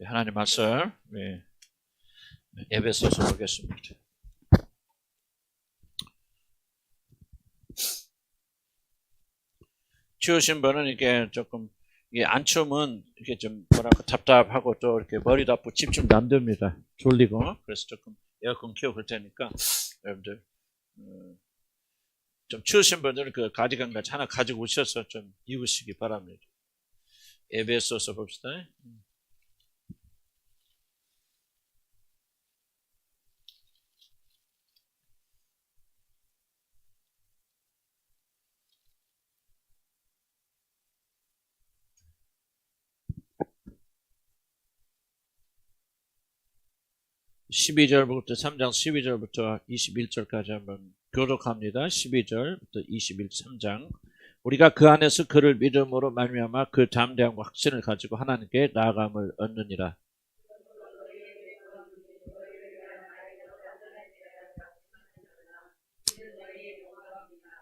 하나님 말씀 에베소서 보겠습니다. 치우신 분은 이게 조금 이게 안춤은 이게 좀 뭐랄까 답답하고 또 이렇게 머리도 아프고 집중도 안 됩니다. 졸리고. 그래서 조금 에어컨 켜고 그럴 테니까 여러분들 좀 추우신 분들은 그 가디건 같이 하나 가지고 오셔서 좀 입으시기 바랍니다. 에베소서 봅시다. 12절부터 3장 12절부터 21절까지 한번 교독합니다. 12절부터 3장. 우리가 그 안에서 그를 믿음으로 말미암아 그 담대함과 확신을 가지고 하나님께 나아감을 얻느니라.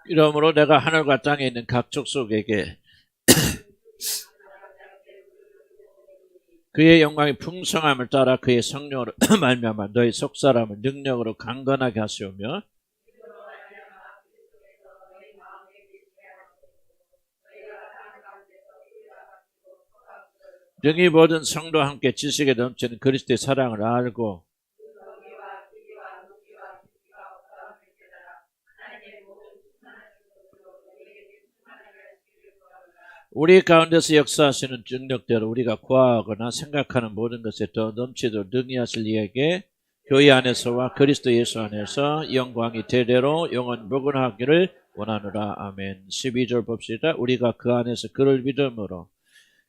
이러므로 내가 하늘과 땅에 있는 각 족속에게 그의 영광의 풍성함을 따라 그의 성령으로 말미암아 너희 속사람을 능력으로 강건하게 하시오며 능히 모든 성도와 함께 지식에 넘치는 그리스도의 사랑을 알고 우리 가운데서 역사하시는 능력대로 우리가 구하거나 생각하는 모든 것에 더 넘치도록 능히 하실 이에게 교회 안에서와 그리스도 예수 안에서 영광이 대대로 영원 무궁하기를 원하노라. 아멘. 12절 봅시다. 우리가 그 안에서 그를 믿음으로,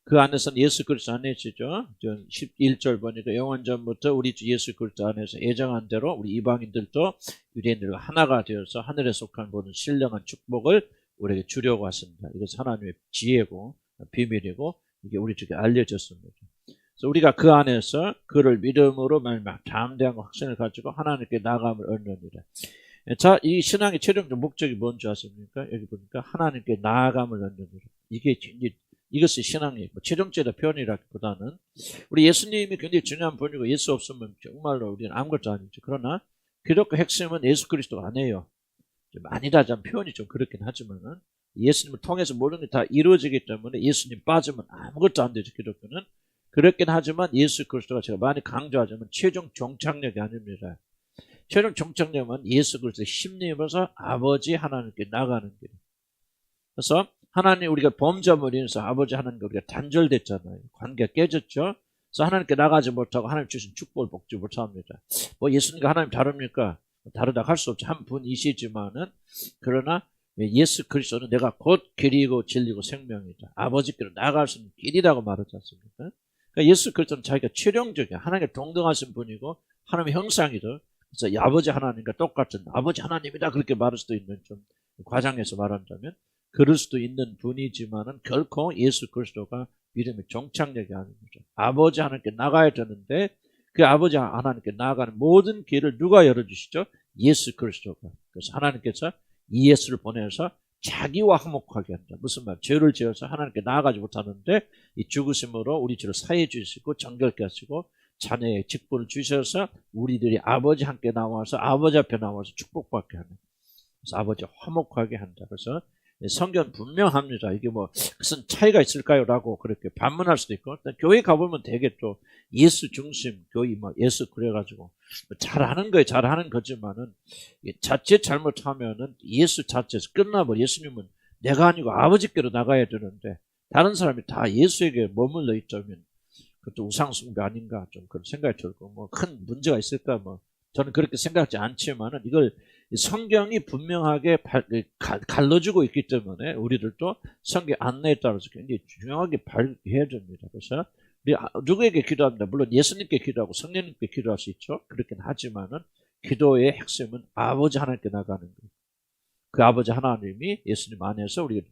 그 안에서는 예수 그리스도 안에시죠. 11절 보니까 영원 전부터 우리 주 예수 그리스도 안에서 예정한 대로 우리 이방인들도 유대인들과 하나가 되어서 하늘에 속한 모든 신령한 축복을 우리에게 주려고 하십니다. 이것은 하나님의 지혜고 비밀이고 이게 우리 쪽에 알려졌습니다. 그래서 우리가 그 안에서 그를 믿음으로 말미암아 담대한 확신을 가지고 하나님께 나아감을 얻느니라. 자, 이 신앙의 최종적 목적이 뭔지 아십니까? 여기 보니까 하나님께 나아감을 얻느니라. 이것이 신앙의 최종적인 표현이라기보다는 우리 예수님이 굉장히 중요한 분이고 예수 없으면 정말로 우리는 아무것도 아니죠. 그러나 기독교 핵심은 예수 그리스도가 아니에요. 많이다 좀 표현이 좀 그렇긴 하지만은 예수님을 통해서 모든 게 다 이루어지기 때문에 예수님 빠지면 아무것도 안 되죠. 기독교는 그렇긴 하지만 예수 그리스도가 제가 많이 강조하자면 최종 종착역이 아닙니다. 최종 종착역은 예수 그리스도의 힘입어서 아버지 하나님께 나가는 길. 그래서 하나님 우리가 범죄함으로 인해서 아버지 하나님과 우리가 단절됐잖아요. 관계가 깨졌죠. 그래서 하나님께 나가지 못하고 하나님 주신 축복을 먹지 못합니다. 뭐 예수님과 하나님 다릅니까? 다르다고 할 수 없죠. 한 분이시지만은 그러나 예수 그리스도는 내가 곧 길이고 진리고 생명이다. 아버지께로 나아갈 수 있는 길이라고 말하지 않습니까? 그러니까 예수 그리스도는 자기가 최종적이야. 하나님께 동등하신 분이고 하나님의 형상이다. 그래서 아버지 하나님과 똑같은 아버지 하나님이다 그렇게 말할 수도 있는 좀 과장해서 말한다면 그럴 수도 있는 분이지만은 결코 예수 그리스도가 믿음의 종착역이 아닙니다. 아버지 하나님께 나가야 되는데 그 아버지 하나님께 나아가는 모든 길을 누가 열어주시죠? 예수 그리스도가. 그래서 하나님께서 이 예수를 보내서 자기와 화목하게 한다. 무슨 말? 죄를 지어서 하나님께 나아가지 못하는데 이 죽으심으로 우리 죄를 사해 주시고 정결케 하시고 자녀의 직분을 주셔서 우리들이 아버지 함께 나와서 아버지 앞에 나와서 축복받게 하는. 그래서 아버지 화목하게 한다. 그래서 성경 분명합니다. 이게 뭐 무슨 차이가 있을까요? 라고 그렇게 반문할 수도 있고 교회 가보면 되게 또 예수 중심 교회 뭐 예수 그래가지고 잘하는 거에 잘하는 거지만은 자칫 잘못하면은 예수 자체에서 끝나버려. 예수님은 내가 아니고 아버지께로 나가야 되는데 다른 사람이 다 예수에게 머물러 있다면 그것도 우상숭배 아닌가 좀 그런 생각이 들고 뭐 큰 문제가 있을까 뭐 저는 그렇게 생각하지 않지만은 이걸 성경이 분명하게 갈라주고 있기 때문에 우리들도 성경 안내에 따라서 굉장히 중요하게 발휘해야 됩니다. 그래서 우리 누구에게 기도합니다. 물론 예수님께 기도하고 성령님께 기도할 수 있죠. 그렇긴 하지만은 기도의 핵심은 아버지 하나님께 나가는 거예요. 그 아버지 하나님이 예수님 안에서 우리가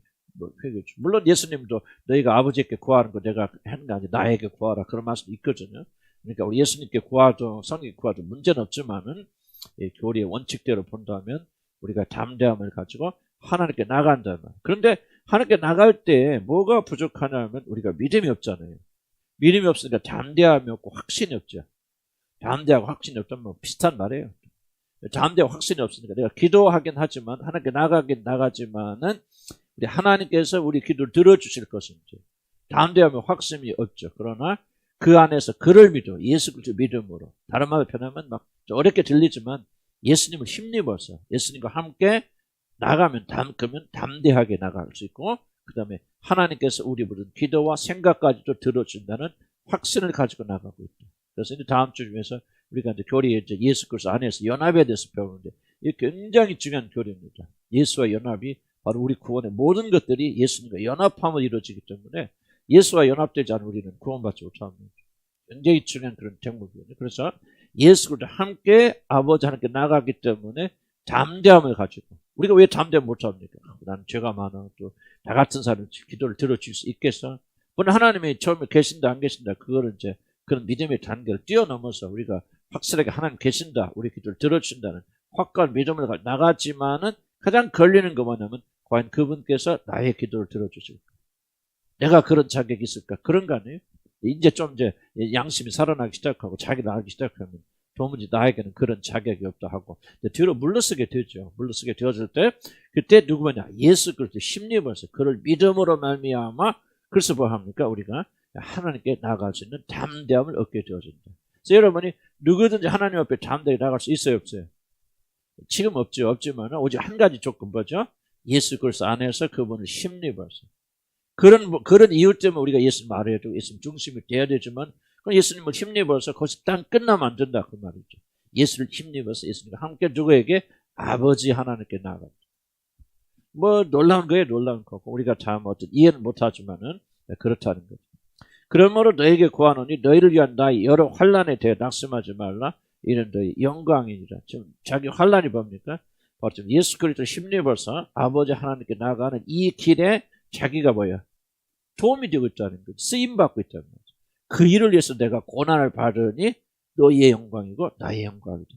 물론 예수님도 너희가 아버지께 구하는 거 내가 하는 게 아니라 나에게 구하라 그런 말씀도 있거든요. 그러니까 우리 예수님께 구하도 성령께 구하도 문제는 없지만은 교리의 원칙대로 본다면 우리가 담대함을 가지고 하나님께 나간다면 그런데 하나님께 나갈 때 뭐가 부족하냐면 우리가 믿음이 없잖아요. 믿음이 없으니까 담대함이 없고 확신이 없죠. 담대하고 확신이 없다면 뭐 비슷한 말이에요. 담대하고 확신이 없으니까 내가 기도하긴 하지만 하나님께 나가긴 나가지만은 우리 하나님께서 우리 기도를 들어주실 것인지 담대함이 확신이 없죠. 그러나 그 안에서 그를 믿어 예수 그리스도 믿음으로 다른 말로 표현하면 막 어렵게 들리지만 예수님을 힘입어서 예수님과 함께 나가면 그러면 담대하게 나갈 수 있고 그 다음에 하나님께서 우리 부른 기도와 생각까지도 들어준다는 확신을 가지고 나가고 있다. 그래서 이제 다음 주 중에서 우리가 이제 교리에 이제 예수 그리스도 안에서 연합에 대해서 배우는데 이게 굉장히 중요한 교리입니다. 예수와 연합이 바로 우리 구원의 모든 것들이 예수님과 연합함으로 이루어지기 때문에 예수와 연합되지 않은 우리는 구원받지 못합니다. 굉장히 중요한 그런 대목이거든요. 그래서 예수 그리스도 함께 아버지 하나님께 나가기 때문에 담대함을 가지고 우리가 왜 담대함 못합니까? 나는 죄가 많아. 또 나 같은 사람 기도를 들어줄 수 있겠어? 물론 하나님이 처음에 계신다 안 계신다 그거를 이제 그런 믿음의 단계를 뛰어넘어서 우리가 확실하게 하나님 계신다 우리 기도를 들어준다는 확고한 믿음을 나가지만은 가장 걸리는 거 뭐냐면 과연 그분께서 나의 기도를 들어주실까? 내가 그런 자격이 있을까? 그런 거 아니에요? 이제 좀 이제 양심이 살아나기 시작하고 자기 나가기 시작하면 도무지 나에게는 그런 자격이 없다 하고 뒤로 물러서게 되죠. 물러서게 되어질 때 그때 누구냐? 예수 그리스도 심리버서 그를 믿음으로 말미암아 그래서 뭐 합니까? 우리가 하나님께 나아갈 수 있는 담대함을 얻게 되어진다. 그래서 여러분이 누구든지 하나님 앞에 담대하게 나아갈 수 있어요, 없어요? 지금 없죠. 없지만 오직 한 가지 조건 뭐죠? 예수 그리스도 안에서 그분을 심리버서 그런 이유 때문에 우리가 예수님 알아야 되고 예수님 중심이 돼야 되지만 예수님을 힘입어서 거기서 딱 끝나면 안 된다 그 말이죠. 예수를 힘입어서 예수님과 함께 누구에게? 아버지 하나님께 나아간다. 뭐 놀라운 거예요. 놀라운 거고 우리가 참 어떤 이해는 못하지만은 그렇다는 거죠. 그러므로 너에게 구하노니 너희를 위한 나의 여러 환난에 대해 낙심하지 말라. 이는 너희 영광이니라. 지금 자기 환난이 뭡니까? 바로 지금 예수 그리스도 힘입어서 아버지 하나님께 나아가는 이 길에 자기가 뭐야? 도움이 되고 있다는 거죠. 쓰임받고 있다는 거죠. 그 일을 위해서 내가 고난을 받으니 너희의 영광이고 나의 영광이다.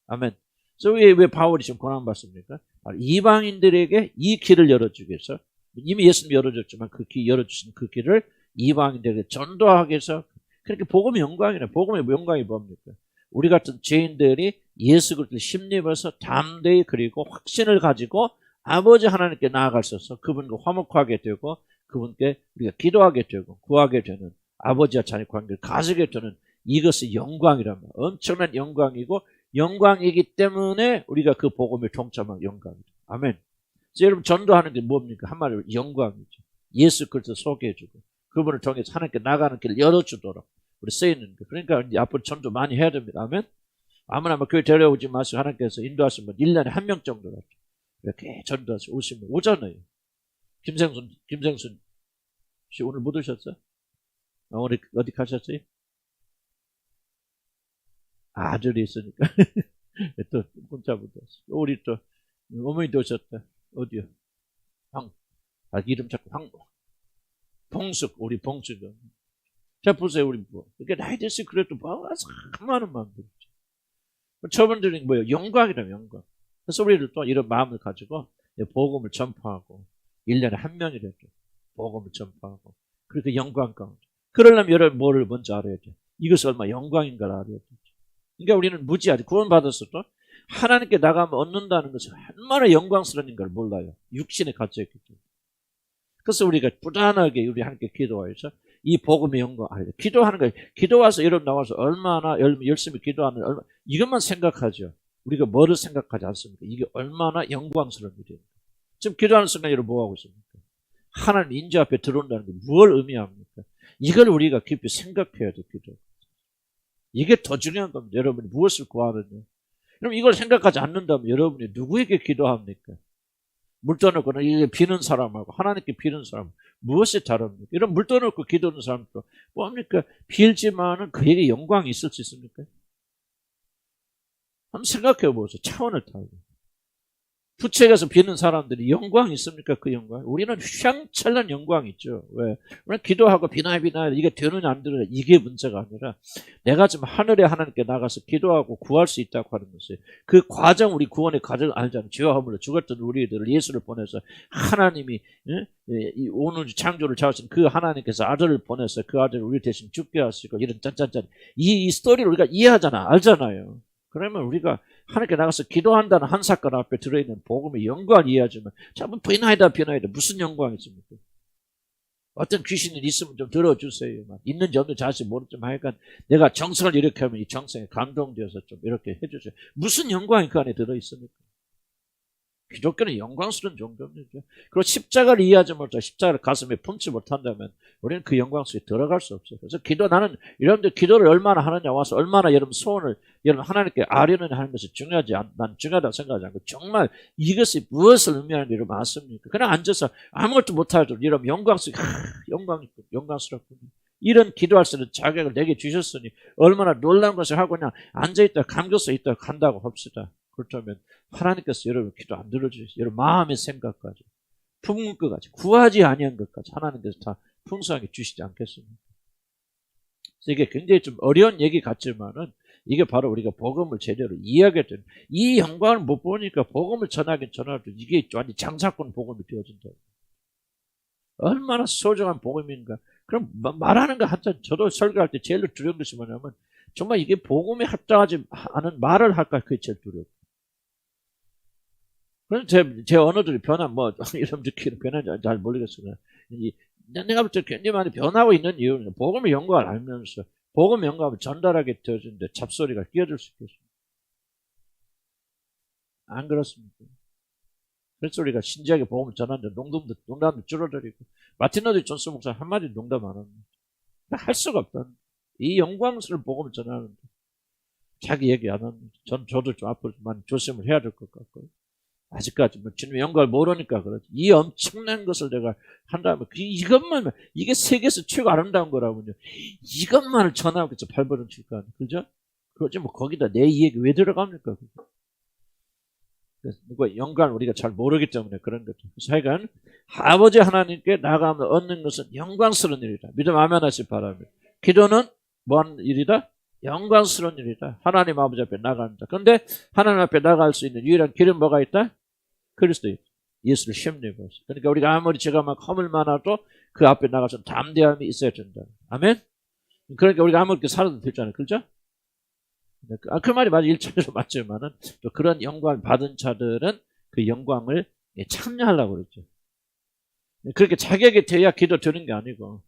아멘. 그래서 왜 바울이 지금 고난받습니까? 이방인들에게 이 길을 열어주기 위해서 이미 예수님이 열어줬지만 그 길 열어주신 그 길을 이방인들에게 전도하기 위해서 그렇게 복음의 영광이네. 복음의 영광이 뭡니까? 우리 같은 죄인들이 예수 그리스도를 심립해서 담대히 그리고 확신을 가지고 아버지 하나님께 나아갈 수 있어서 그분과 화목하게 되고 그분께 우리가 기도하게 되고 구하게 되는 아버지와 자녀 관계를 가지게 되는 이것이 영광이란 말이에요. 엄청난 영광이고 영광이기 때문에 우리가 그 복음을 동참한 영광이죠. 아멘. 그래서 여러분 전도하는 게 뭡니까? 한마디로 영광이죠. 예수 그리스도 소개해주고 그분을 통해서 하나님께 나가는 길을 열어주도록 우리 쓰이는 거. 그러니까 이제 앞으로 전도 많이 해야 됩니다. 아멘. 아무나 뭐 교회 데려오지 마시고 하나님께서 인도하시면 1년에 한 명 정도라도 이렇게 전도하시고 오시면 오잖아요. 김생순 씨 오늘 못 오셨어요? 오늘 어디 가셨어요? 아들이 있으니까 또 문자 못 왔어. 우리 또 어머니도 오셨다. 어디요? 이름 자꾸 봉숙 우리 봉숙. 자 보세요 우리 뭐 이렇게 나이 됐으니 그래도 뭐 많은 마음들이죠. 저분들이 뭐예요? 영광이라면 영광. 그래서 우리를 또 이런 마음을 가지고 복음을 전파하고 1년에 한 명이라도 복음을 전파하고 그렇게 영광 가운데. 그러려면 여러분 뭐를 먼저 알아야 돼? 이것이 얼마나 영광인가를 알아야 돼. 그러니까 우리는 무지하지. 구원받았어도 하나님께 나가면 얻는다는 것이 얼마나 영광스러운 걸 몰라요. 육신에 갇혀있기 때문에. 그래서 우리가 부단하게 우리 하나님께 기도해서 이 복음의 영광 알아야 돼. 기도하는 거예요. 기도 와서 여러분 나와서 얼마나 열심히 기도하는 이것만 생각하죠. 우리가 뭐를 생각하지 않습니까? 이게 얼마나 영광스러운 일이에요. 지금 기도하는 순간 여러분 뭐하고 있습니까? 하나님 인재 앞에 들어온다는 게 뭘 의미합니까? 이걸 우리가 깊이 생각해야 돼, 기도. 이게 더 중요한 겁니다. 여러분이 무엇을 구하느냐. 그럼 이걸 생각하지 않는다면 여러분이 누구에게 기도합니까? 물 떠놓고는 이게 비는 사람하고 하나님께 비는 사람 무엇이 다릅니까? 이런 물 떠놓고 기도하는 사람도 뭡니까? 빌지만은 그에게 영광이 있을 수 있습니까? 한번 생각해 보세요. 차원을 타고. 부채에서 비는 사람들이 영광이 있습니까? 그 영광. 우리는 휘황찬란 영광이 있죠. 왜? 우리는 기도하고 비나야 이게 되느냐 안 되느냐 이게 문제가 아니라 내가 지금 하늘에 하나님께 나가서 기도하고 구할 수 있다고 하는 것이 그 과정, 우리 구원의 과정을 알잖아요. 죄와 허물로 죽었던 우리들을 예수를 보내서 하나님이 오늘 창조를 잡으신 그 하나님께서 아들을 보내서 그 아들을 우리 대신 죽게 하시고 이런 짠짠짠 이 스토리를 우리가 이해하잖아. 알잖아요. 그러면 우리가 하나님께 나가서 기도한다는 한 사건 앞에 들어있는 복음의 영광을 이해하지만 자꾸 비나이다 무슨 영광이 있습니까? 어떤 귀신이 있으면 좀 들어주세요. 있는지 없는지 자세히 모르지만 하여간 내가 정성을 이렇게 하면 이 정성에 감동되어서 좀 이렇게 해주세요. 무슨 영광이 그 안에 들어있습니까? 기독교는 영광스러운 종교입니다. 그리고 십자가를 이해하지 못하고 십자가를 가슴에 품지 못한다면 우리는 그 영광 속에 들어갈 수 없어요. 그래서 나는 여러분들 기도를 얼마나 하느냐 와서 얼마나 여러분 소원을 여러분 하나님께 아뢰느냐 하는 것이 중요하지 난 중요하다고 생각하지 않고 정말 이것이 무엇을 의미하는지 여러분 아십니까? 그냥 앉아서 아무것도 못하죠. 여러분 영광스럽군요. 이런 기도할 수 있는 자격을 내게 주셨으니 얼마나 놀라운 것을 하고 그냥 앉아있다 감겨서 있다 간다고 합시다. 그렇다면 하나님께서 여러분 기도 안 들어주시죠. 여러분 마음의 생각까지 품은 것까지 구하지 아니한 것까지 하나님께서 다 풍성하게 주시지 않겠습니까? 그래서 이게 굉장히 좀 어려운 얘기 같지만은 이게 바로 우리가 복음을 제대로 이해하게 되는 이 영광을 못 보니까 복음을 전하긴 전하도 이게 완전 장사꾼 복음이 되어진다. 얼마나 소중한 복음인가. 그럼 말하는 거 하여튼 저도 설교할 때 제일 두려운 것이 뭐냐면 정말 이게 복음에 합당하지 않은 말을 할까 그게 제일 두려워. 그래서 제 언어들이 이런 변하는지 잘 모르겠으나 내가 볼 때 굉장히 많이 변하고 있는 이유는 복음의 영광을 알면서 복음의 영광을 전달하게 되어지는데 잡소리가 끼어들 수 있겠습니다. 안 그렇습니까? 그래서 우리가 진지하게 복음을 전하는데 농담도 줄어들이고 마틴 루터 존스 목사 한마디 농담 안 합니다. 할 수가 없다. 이 영광스러운 복음을 전하는데 자기 얘기 안 합니다. 저도 좀 앞으로 많이 조심을 해야 될 것 같고요. 아직까지 주님의 영광을 모르니까 그렇지. 이 엄청난 것을 내가 한다면 이것만 이게 세계에서 최고 아름다운 거라면요. 이것만을 전하고 발버둥 칠 거 아니에요. 그죠? 그러지 거기다 내 얘기 왜 들어갑니까? 그래서 영광을 우리가 잘 모르기 때문에 그런 거죠. 그래서 하여간 아버지 하나님께 나가면 얻는 것은 영광스러운 일이다. 믿음 아멘 하시기 바랍니다. 기도는 뭐하는 일이다? 영광스러운 일이다. 하나님 아버지 앞에 나갑니다. 그런데 하나님 앞에 나갈 수 있는 유일한 길은 뭐가 있다? 그리스도 예수를 힘입어서. 그러니까 우리가 아무리 제가 막 허물 많아도 그 앞에 나가서 담대함이 있어야 된다. 아멘? 그러니까 우리가 아무렇게 살아도 되잖아요. 그렇죠? 그 말이 맞아. 1차적으로 맞지만은 또 그런 영광을 받은 자들은 그 영광을 참여하려고 그러죠. 그렇게 자격이 돼야 기도 드는 게 아니고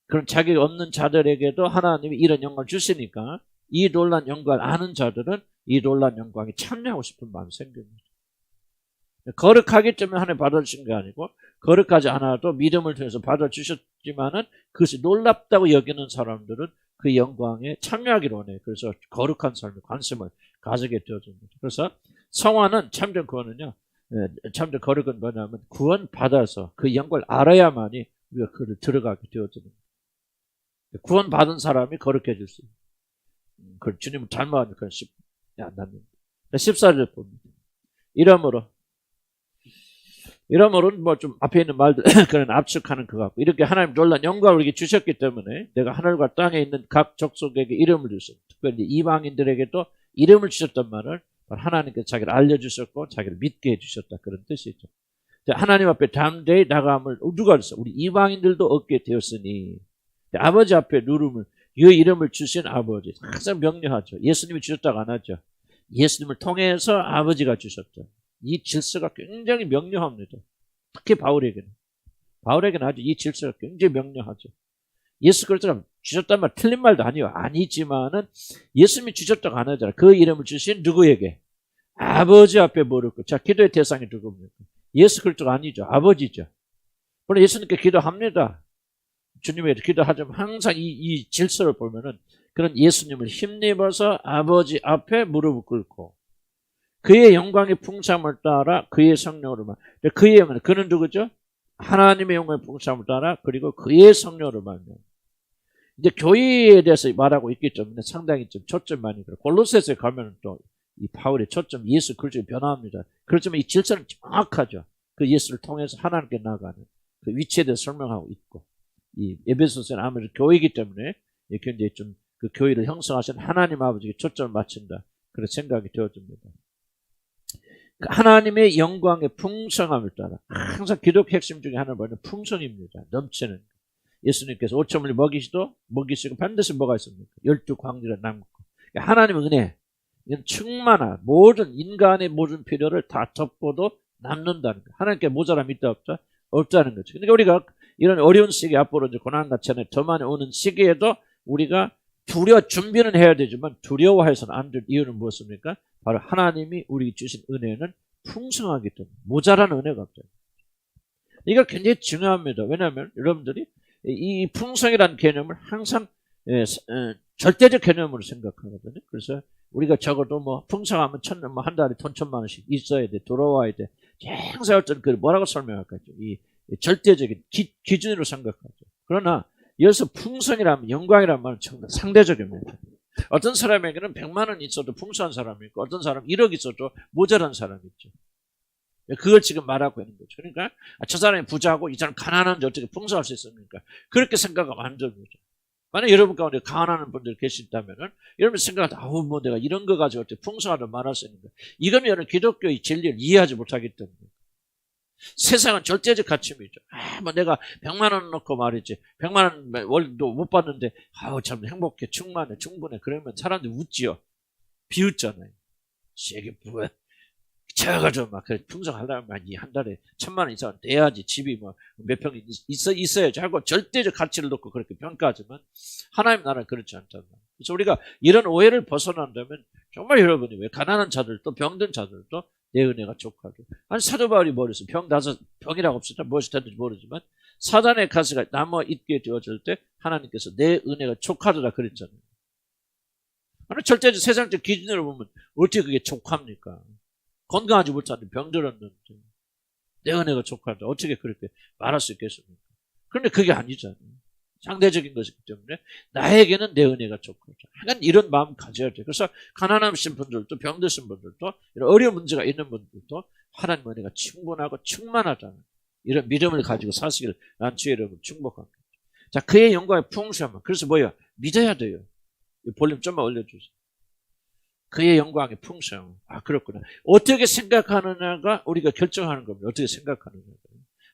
그런 자격이 없는 자들에게도 하나님이 이런 영광을 주시니까 이 놀란 영광을 아는 자들은 이 놀란 영광에 참여하고 싶은 마음이 생깁니다. 거룩하기 때문에 하나님 받아주신 게 아니고 거룩하지 않아도 믿음을 통해서 받아주셨지만은 그것이 놀랍다고 여기는 사람들은 그 영광에 참여하기를 원해요. 그래서 거룩한 삶에 관심을 가지게 되어집니다. 그래서 성화는 참된 구원은요. 참된 거룩은 뭐냐면 구원 받아서 그 영광을 알아야만이 우리가 그를 들어가게 되어집니다. 구원 받은 사람이 거룩해질 수 있어요. 그 주님을 닮아가니까 쉽지 않답니다. 14절 봅니다. 이러므로는 뭐 좀 앞에 있는 말들 그런 압축하는 것 같고 이렇게 하나님 놀란 영광을 우리에게 주셨기 때문에 내가 하늘과 땅에 있는 각 족속에게 이름을 주셨고 특별히 이방인들에게도 이름을 주셨단 말을 하나님께서 자기를 알려주셨고 자기를 믿게 해주셨다 그런 뜻이죠. 하나님 앞에 담대히 나감을 누가 했어? 우리 이방인들도 얻게 되었으니 아버지 앞에 누름을 이 이름을 주신 아버지 항상 명료하죠. 예수님이 주셨다고 안 하죠. 예수님을 통해서 아버지가 주셨다. 이 질서가 굉장히 명료합니다. 특히 바울에게는 아주 이 질서가 굉장히 명료하죠. 예수 그리스도가 주셨단 말 틀린 말도 아니지만은 예수님이 주셨다고 안 하잖아요. 그 이름을 주신 누구에게? 아버지 앞에 모르고. 자, 기도의 대상이 누굽니까? 예수 그리스도가 아니죠. 아버지죠. 물론 예수님께 기도합니다. 주님에게 기도하지만 항상 이 질서를 보면은 그런 예수님을 힘입어서 아버지 앞에 무릎을 꿇고 그의 영광의 풍성함을 따라 그의 성령으로만 그의 영광 그는 누구죠? 하나님의 영광의 풍성함을 따라 그리고 그의 성령으로 말미암아 이제 교회에 대해서 말하고 있기 때문에 상당히 좀 초점 많이 들어. 골로새서에 가면 또 이 바울의 초점 예수 그리스도에 변화합니다. 그렇지만 이 질서는 정확하죠. 그 예수를 통해서 하나님께 나아가는 그 위치에 대해서 설명하고 있고, 이 에베소서는 아무래도 교회이기 때문에 굉장히 좀 그 교회를 형성하신 하나님 아버지에게 초점을 맞춘다, 그런 생각이 되어집니다. 하나님의 영광의 풍성함을 따라 항상 기독 핵심 중에 하나는 뭐냐면 풍성입니다. 넘치는. 예수님께서 5,000을 먹이시고 반드시 뭐가 있습니까? 12광리를 남고. 하나님의 은혜, 이건 충만한 모든 인간의 모든 필요를 다 덮어도 남는다는 거예요. 하나님께 모자람이 있다 없다? 없다는 거죠. 그러니까 우리가 이런 어려운 시기, 앞으로 이제 고난같이 더 많이 오는 시기에도 우리가 준비는 해야 되지만 두려워해서는 안 될 이유는 무엇입니까? 바로 하나님이 우리 주신 은혜는 풍성하기 때문에, 모자란 은혜가 없죠. 이거 굉장히 중요합니다. 왜냐하면 여러분들이 이 풍성이라는 개념을 항상 절대적 개념으로 생각하거든요. 그래서 우리가 적어도 뭐 풍성하면 한 달에 돈 1,000만 원씩 있어야 돼, 돌아와야 돼. 항상 어떤 그 뭐라고 설명할까요? 이 절대적인 기준으로 생각하죠. 그러나 여기서 풍성이라면, 영광이라는 말은 상대적입니다. 어떤 사람에게는 100만 원 있어도 풍성한 사람이 있고, 어떤 사람은 1억 있어도 모자란 사람이 있죠. 그걸 지금 말하고 있는 거죠. 그러니까 저 사람이 부자고 이 사람 가난한데 어떻게 풍성할 수 있습니까? 그렇게 생각하면 안 됩니다. 만약 여러분 가운데 가난한 분들 계신다면은 여러분 생각하다, 뭐 내가 이런 거 가지고 어떻게 풍성하다 말할 수 있는가? 이건 여러분 기독교의 진리를 이해하지 못하기 때문에. 세상은 절대적 가치이죠. 뭐 내가 100만 원 넣고 말이지, 100만 원 월도 못 받는데 참 행복해, 충만해, 충분해, 그러면 사람들이 웃지요. 비웃잖아요. 이게 뭐야? 제가지고 막 풍성하려면 한 달에 1,000만 원 이상 내야지, 집이 뭐 몇 평이 있어야지 하고 절대적 가치를 놓고 그렇게 평가하지만 하나님 나라는 그렇지 않단 말이에요. 그래서 우리가 이런 오해를 벗어난다면 정말 여러분이 왜 가난한 자들도 병든 자들도 내 은혜가 족하죠. 아니 사도 바울이 뭐랬어? 병이라고 없었다, 무엇이 됐는지 모르지만 사단의 가시가 남아 있게 되어질 때 하나님께서 내 은혜가 족하더라 그랬잖아요. 아니 절대적 세상적 기준으로 보면 어떻게 그게 족합니까? 건강하지 못하는데 병들었는데 내 은혜가 족하다, 어떻게 그렇게 말할 수 있겠습니까? 그런데 그게 아니잖아요. 상대적인 것이기 때문에 나에게는 내 은혜가 족하다. 하여간 이런 마음 가져야 돼요. 그래서 가난하신 분들도, 병드신 분들도, 이런 어려운 문제가 있는 분들도 하나님 은혜가 충분하고 충만하다는 이런 믿음을 가지고 사시길 난 주의 여러분 축복합니다. 자, 그의 영광의 풍성함. 그래서 뭐예요? 믿어야 돼요. 볼륨 좀만 올려주세요. 그의 영광의 풍성. 그렇구나. 어떻게 생각하느냐가 우리가 결정하는 겁니다. 어떻게 생각하느냐가.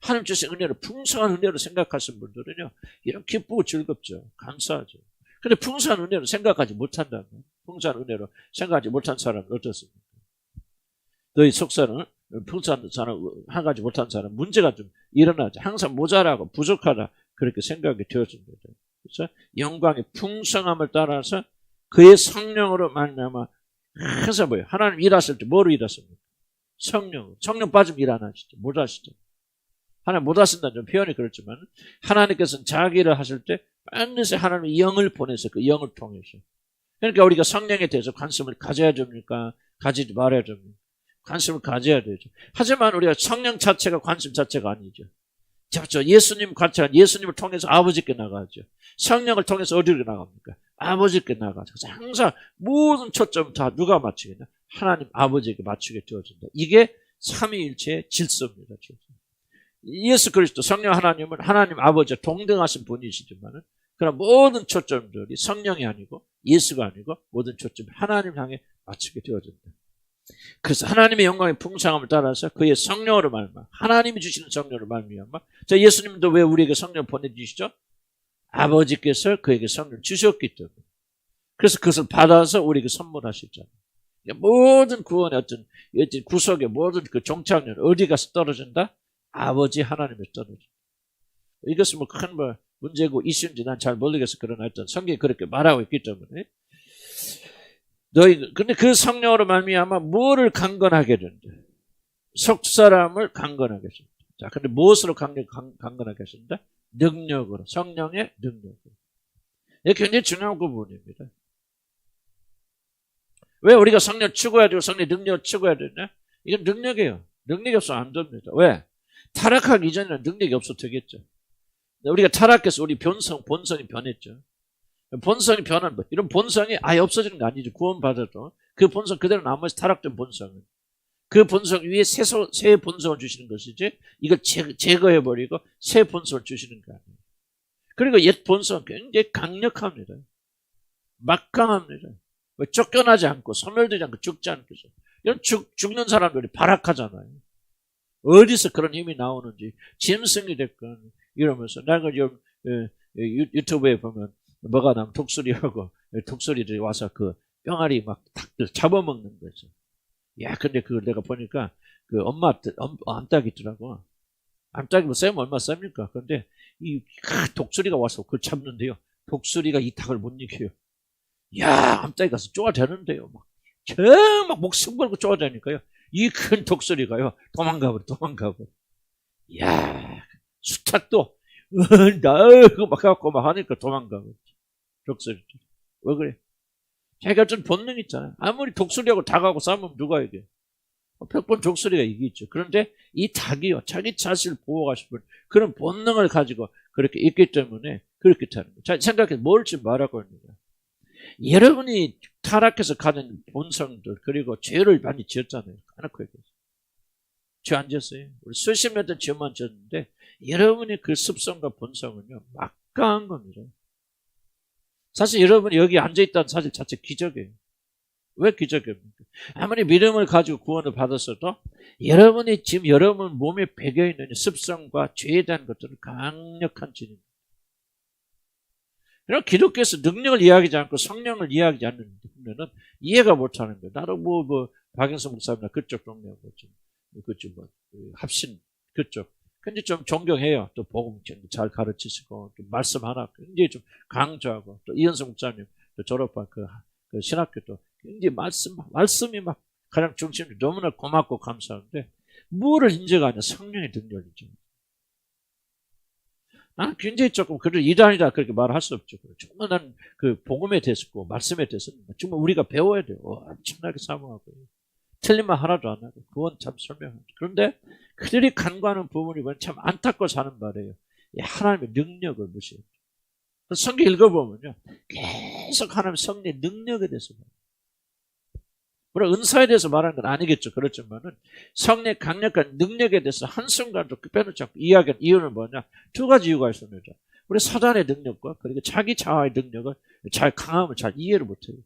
하나님 주신 은혜를 풍성한 은혜로 생각하신 분들은요, 이런 기쁘고 즐겁죠. 감사하죠. 근데 풍성한 은혜로 생각하지 못한다면, 풍성한 은혜로 생각하지 못한 사람은 어떻습니까? 너희 속사는 풍성한 사람, 하지 못한 사람, 문제가 좀 일어나죠. 항상 모자라고 부족하다, 그렇게 생각이 되어집니다. 그래서 영광의 풍성함을 따라서 그의 성령으로 말미암아 항상 뭐예요? 하나님 일하실 때 뭐로 일하십니까? 성령 빠지면 일 안 하시죠. 못 하시죠. 하나님 못 하신다는 좀 표현이 그렇지만 하나님께서는 자기 일을 하실 때 반드시 하나님의 영을 보내서 그 영을 통해서. 그러니까 우리가 성령에 대해서 관심을 가져야 됩니까? 가지지 말아야 됩니까? 관심을 가져야 되죠. 하지만 우리가 성령 자체가 관심 자체가 아니죠. 그렇죠. 예수님 관찰, 예수님을 통해서 아버지께 나가죠. 성령을 통해서 어디로 나갑니까? 아버지께 나가죠. 그래서 항상 모든 초점 다 누가 맞추겠냐? 하나님 아버지에게 맞추게 되어진다. 이게 삼위일체의 질서입니다. 예수 그리스도 성령 하나님은 하나님 아버지와 동등하신 분이시지만은 그런 모든 초점들이 성령이 아니고 예수가 아니고 모든 초점이 하나님 향해 맞추게 되어진다. 그래서 하나님의 영광의 풍성함을 따라서 그의 성령으로 말미암아, 하나님이 주시는 성령으로 말미암아. 자, 예수님도 왜 우리에게 성령 보내주시죠? 아버지께서 그에게 성령 주셨기 때문에. 그래서 그것을 받아서 우리에게 선물하셨잖아요. 모든 구원의 어떤 구속의 모든 그 종착년 어디 가서 떨어진다? 아버지 하나님에서 떨어진다. 이것은 뭐 큰 문제고 이슈인지 난 잘 모르겠어. 그러나 일단 성경이 그렇게 말하고 있기 때문에. 근데 그 성령으로 말미암아 뭐를 강건하게 된다? 속사람을 강건하게 하신다. 자, 근데 무엇으로 강건하게 하신다? 능력으로. 성령의 능력으로. 이게 굉장히 중요한 부분입니다. 왜 우리가 성령 추구해야 되고 성령 능력을 추구해야 되냐? 이건 능력이에요. 능력이 없으면 안 됩니다. 왜? 타락하기 이전에는 능력이 없어도 되겠죠. 우리가 타락해서 우리 본성이 변했죠. 본성이 변한 것. 이런 본성이 아예 없어지는 거 아니죠. 구원받아도. 그 본성 그대로 나머지 타락된 본성은 그 본성 위에 새 본성을 주시는 것이지 이걸 제거해버리고 새 본성을 주시는 거 아니에요. 그리고 옛 본성은 굉장히 강력합니다. 막강합니다. 쫓겨나지 않고 소멸되지 않고 죽지 않고 이런 죽는 사람들이 발악하잖아요. 어디서 그런 힘이 나오는지 짐승이 됐건 이러면서 내가 유튜브에 보면 뭐가 나면 독수리들이 와서 그 뿅아리 막 닭들 잡아먹는 거죠. 야, 근데 그걸 내가 보니까 그 암탉이 있더라고. 암탉이 뭐 쌤 얼마 셉니까? 근데 이 독수리가 와서 그걸 잡는데요. 독수리가 이 닭을 못 이겨요. 야, 암탉이 가서 쪼아대는데요. 막 목숨 걸고 쪼아대니까요. 이 큰 독수리가요. 도망가버려. 야, 수탉도 나으고 막 해갖고 막 하니까 도망가버려. 독수리. 왜 그래? 자기가 좀 본능 있잖아요. 아무리 독수리하고 닭하고 싸우면 누가 이겨? 100번 독수리가 이기죠. 그런데 이 닭이요. 자기 자신을 보호하고 싶은 그런 본능을 가지고 그렇게 있기 때문에 그렇게 타는 거예요. 자, 생각해 뭘 지금 말하고 있느냐. 여러분이 타락해서 가진 본성들 그리고 죄를 많이 지었잖아요. 까놓고 얘기해서. 죄 안 지었어요. 우리 수십 년 동안 죄만 지었는데 여러분의 그 습성과 본성은요. 막강한 겁니다. 사실 여러분이 여기 앉아있다는 사실 자체 기적이에요. 왜 기적입니까? 아무리 믿음을 가지고 구원을 받았어도 여러분이 지금 여러분 몸에 배겨있는 습성과 죄에 대한 것들은 강력한 진입니다. 그럼 기독교에서 능력을 이야기하지 않고 성령을 이야기하지 않는 분들은 이해가 못하는 거예요. 나도 박영선 목사님이나 그쪽 동네하고 그쪽 합신 그쪽. 근데 좀 존경해요. 또 복음 잘 가르치시고 또 말씀 하나 굉장히 좀 강조하고 또 이현성 목사님 또 졸업한 그 신학교도 굉장히 말씀이 막 가장 중심이 너무나 고맙고 감사한데 뭐를 인정하냐 성령의 능력이죠. 나는 굉장히 조금 그래도 이단이다 그렇게 말할 수 없죠. 정말 나는 그 복음에 대해서 말씀에 대해서 정말 우리가 배워야 돼요. 엄청나게 사모하고 틀린 말 하나도 안 하고 그건 참 설명하죠. 그런데 그들이 간과하는 부분이 참 안타까워 사는 말이에요. 하나님의 능력을 무시해요. 성경 읽어보면요. 계속 하나님의 성령의 능력에 대해서 말해요. 물론 은사에 대해서 말하는 건 아니겠죠. 그렇지만은 성령의 강력한 능력에 대해서 한순간도 빼놓지 않고 이야기한 이유는 뭐냐. 두 가지 이유가 있습니다. 우리 사단의 능력과 그리고 자기 자아의 능력을 강함을 잘 이해를 못해요.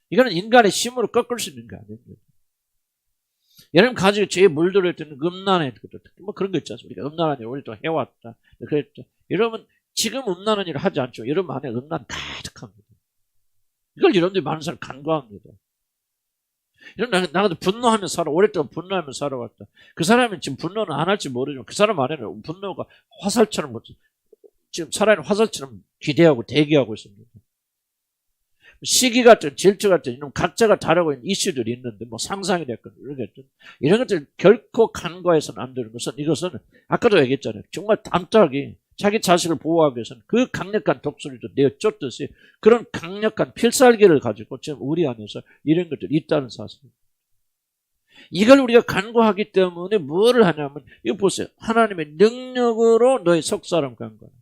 이거는 인간의 힘으로 꺾을 수 있는 게 아닙니다. 여러분 가지고 죄에 물들을 때는 음란의 것들, 뭐 그런 거 있지 않습니까? 음란한 일을 오랫동안 해왔다. 그랬죠. 여러분 지금 음란한 일을 하지 않죠. 여러분 안에 음란 가득합니다. 이걸 여러분들이 많은 사람 간과합니다. 여러분 나도 분노하며 오랫동안 분노하며 살아왔다. 그 사람은 지금 분노는 안 할지 모르지만 그 사람 안에는 분노가 화살처럼 지금 살아있는 화살처럼 기대하고 대기하고 있습니다. 시기 같은 질투 같은 이런 각자가 다르고 있는 이슈들이 있는데 뭐 상상이 됐건 이러겠죠. 이런 것들 결코 간과해서는 안 되는 것은 이것은 아까도 얘기했잖아요. 정말 암탉이 자기 자식을 보호하기 위해서는 그 강력한 독수리도 내쫓듯이 그런 강력한 필살기를 가지고 지금 우리 안에서 이런 것들이 있다는 사실입니다. 이걸 우리가 간과하기 때문에 뭐를 하냐면 이거 보세요. 하나님의 능력으로 너희 속사람 간과하는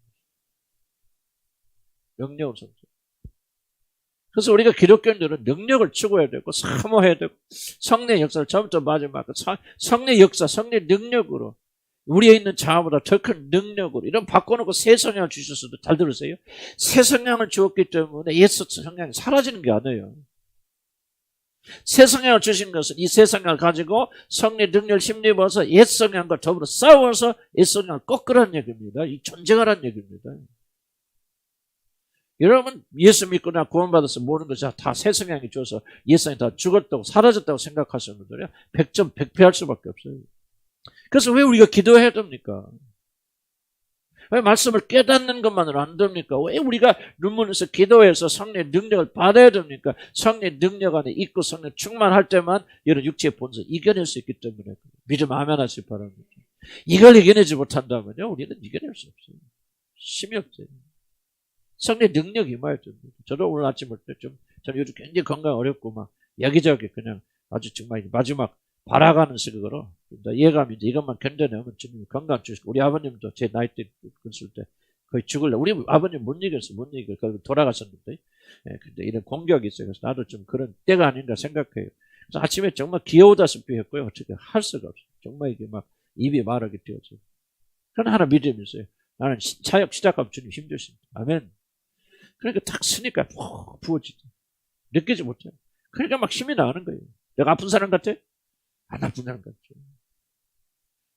능력으로 속사람. 그래서 우리가 기독교인들은 능력을 추구해야 되고 사모해야 되고 성령의 역사를 처음부터 마지막 성령의 역사, 성령의 능력으로 우리에 있는 자아보다 더 큰 능력으로 이런 바꿔놓고 새 성향을 주셨어도 잘 들으세요. 새 성향을 주었기 때문에 옛 성향이 사라지는 게 아니에요. 새 성향을 주신 것은 이 새 성향을 가지고 성령의 능력을 힘입어서 옛 성향과 더불어 싸워서 옛 성향을 꺾으라는 얘기입니다. 이 존재하라는 얘기입니다. 여러분 예수 믿거나 구원받아서 모든 것이 다 새 성향이 줘서 옛 성향이 다 죽었다고 사라졌다고 생각하시는 분들이 100점 100패할 수밖에 없어요. 그래서 왜 우리가 기도해야 됩니까? 왜 말씀을 깨닫는 것만으로 안 됩니까? 왜 우리가 눈물에서 기도해서 성령의 능력을 받아야 됩니까? 성령의 능력 안에 있고 성령 충만할 때만 이런 육체의 본성 이겨낼 수 있기 때문에 믿음 아멘 하시기 바랍니다. 이걸 이겨내지 못한다면요 우리는 이겨낼 수 없어요. 힘이 없어요. 성령의 능력이 임해야 됩니다. 저도 오늘 아침에 저는 요즘 굉장히 건강 어렵고 막 여기저기 그냥 아주 정말 마지막 바라가는 식으로 예감인데 이것만 견뎌내면 주님이 건강 주시고 우리 아버님도 제 나이 때 그랬을 때 거의 죽을래. 우리 아버님 못 이겼어. 못 이겨. 돌아가셨는데. 예, 근데 이런 공격이 있어요. 그래서 나도 좀 그런 때가 아닌가 생각해요. 그래서 아침에 정말 귀여우다시피 했고요. 어떻게 할 수가 없어요. 정말 이게 막 입이 마르게 되어져요. 그러나 하나 믿음이 있어요. 나는 사역 시작하면 주님 힘주십니다. 아멘. 그러니까 딱 쓰니까 푹 부어지죠. 느끼지 못해요. 그러니까 막 힘이 나는 거예요. 내가 아픈 사람 같아? 안 아픈 사람 같죠.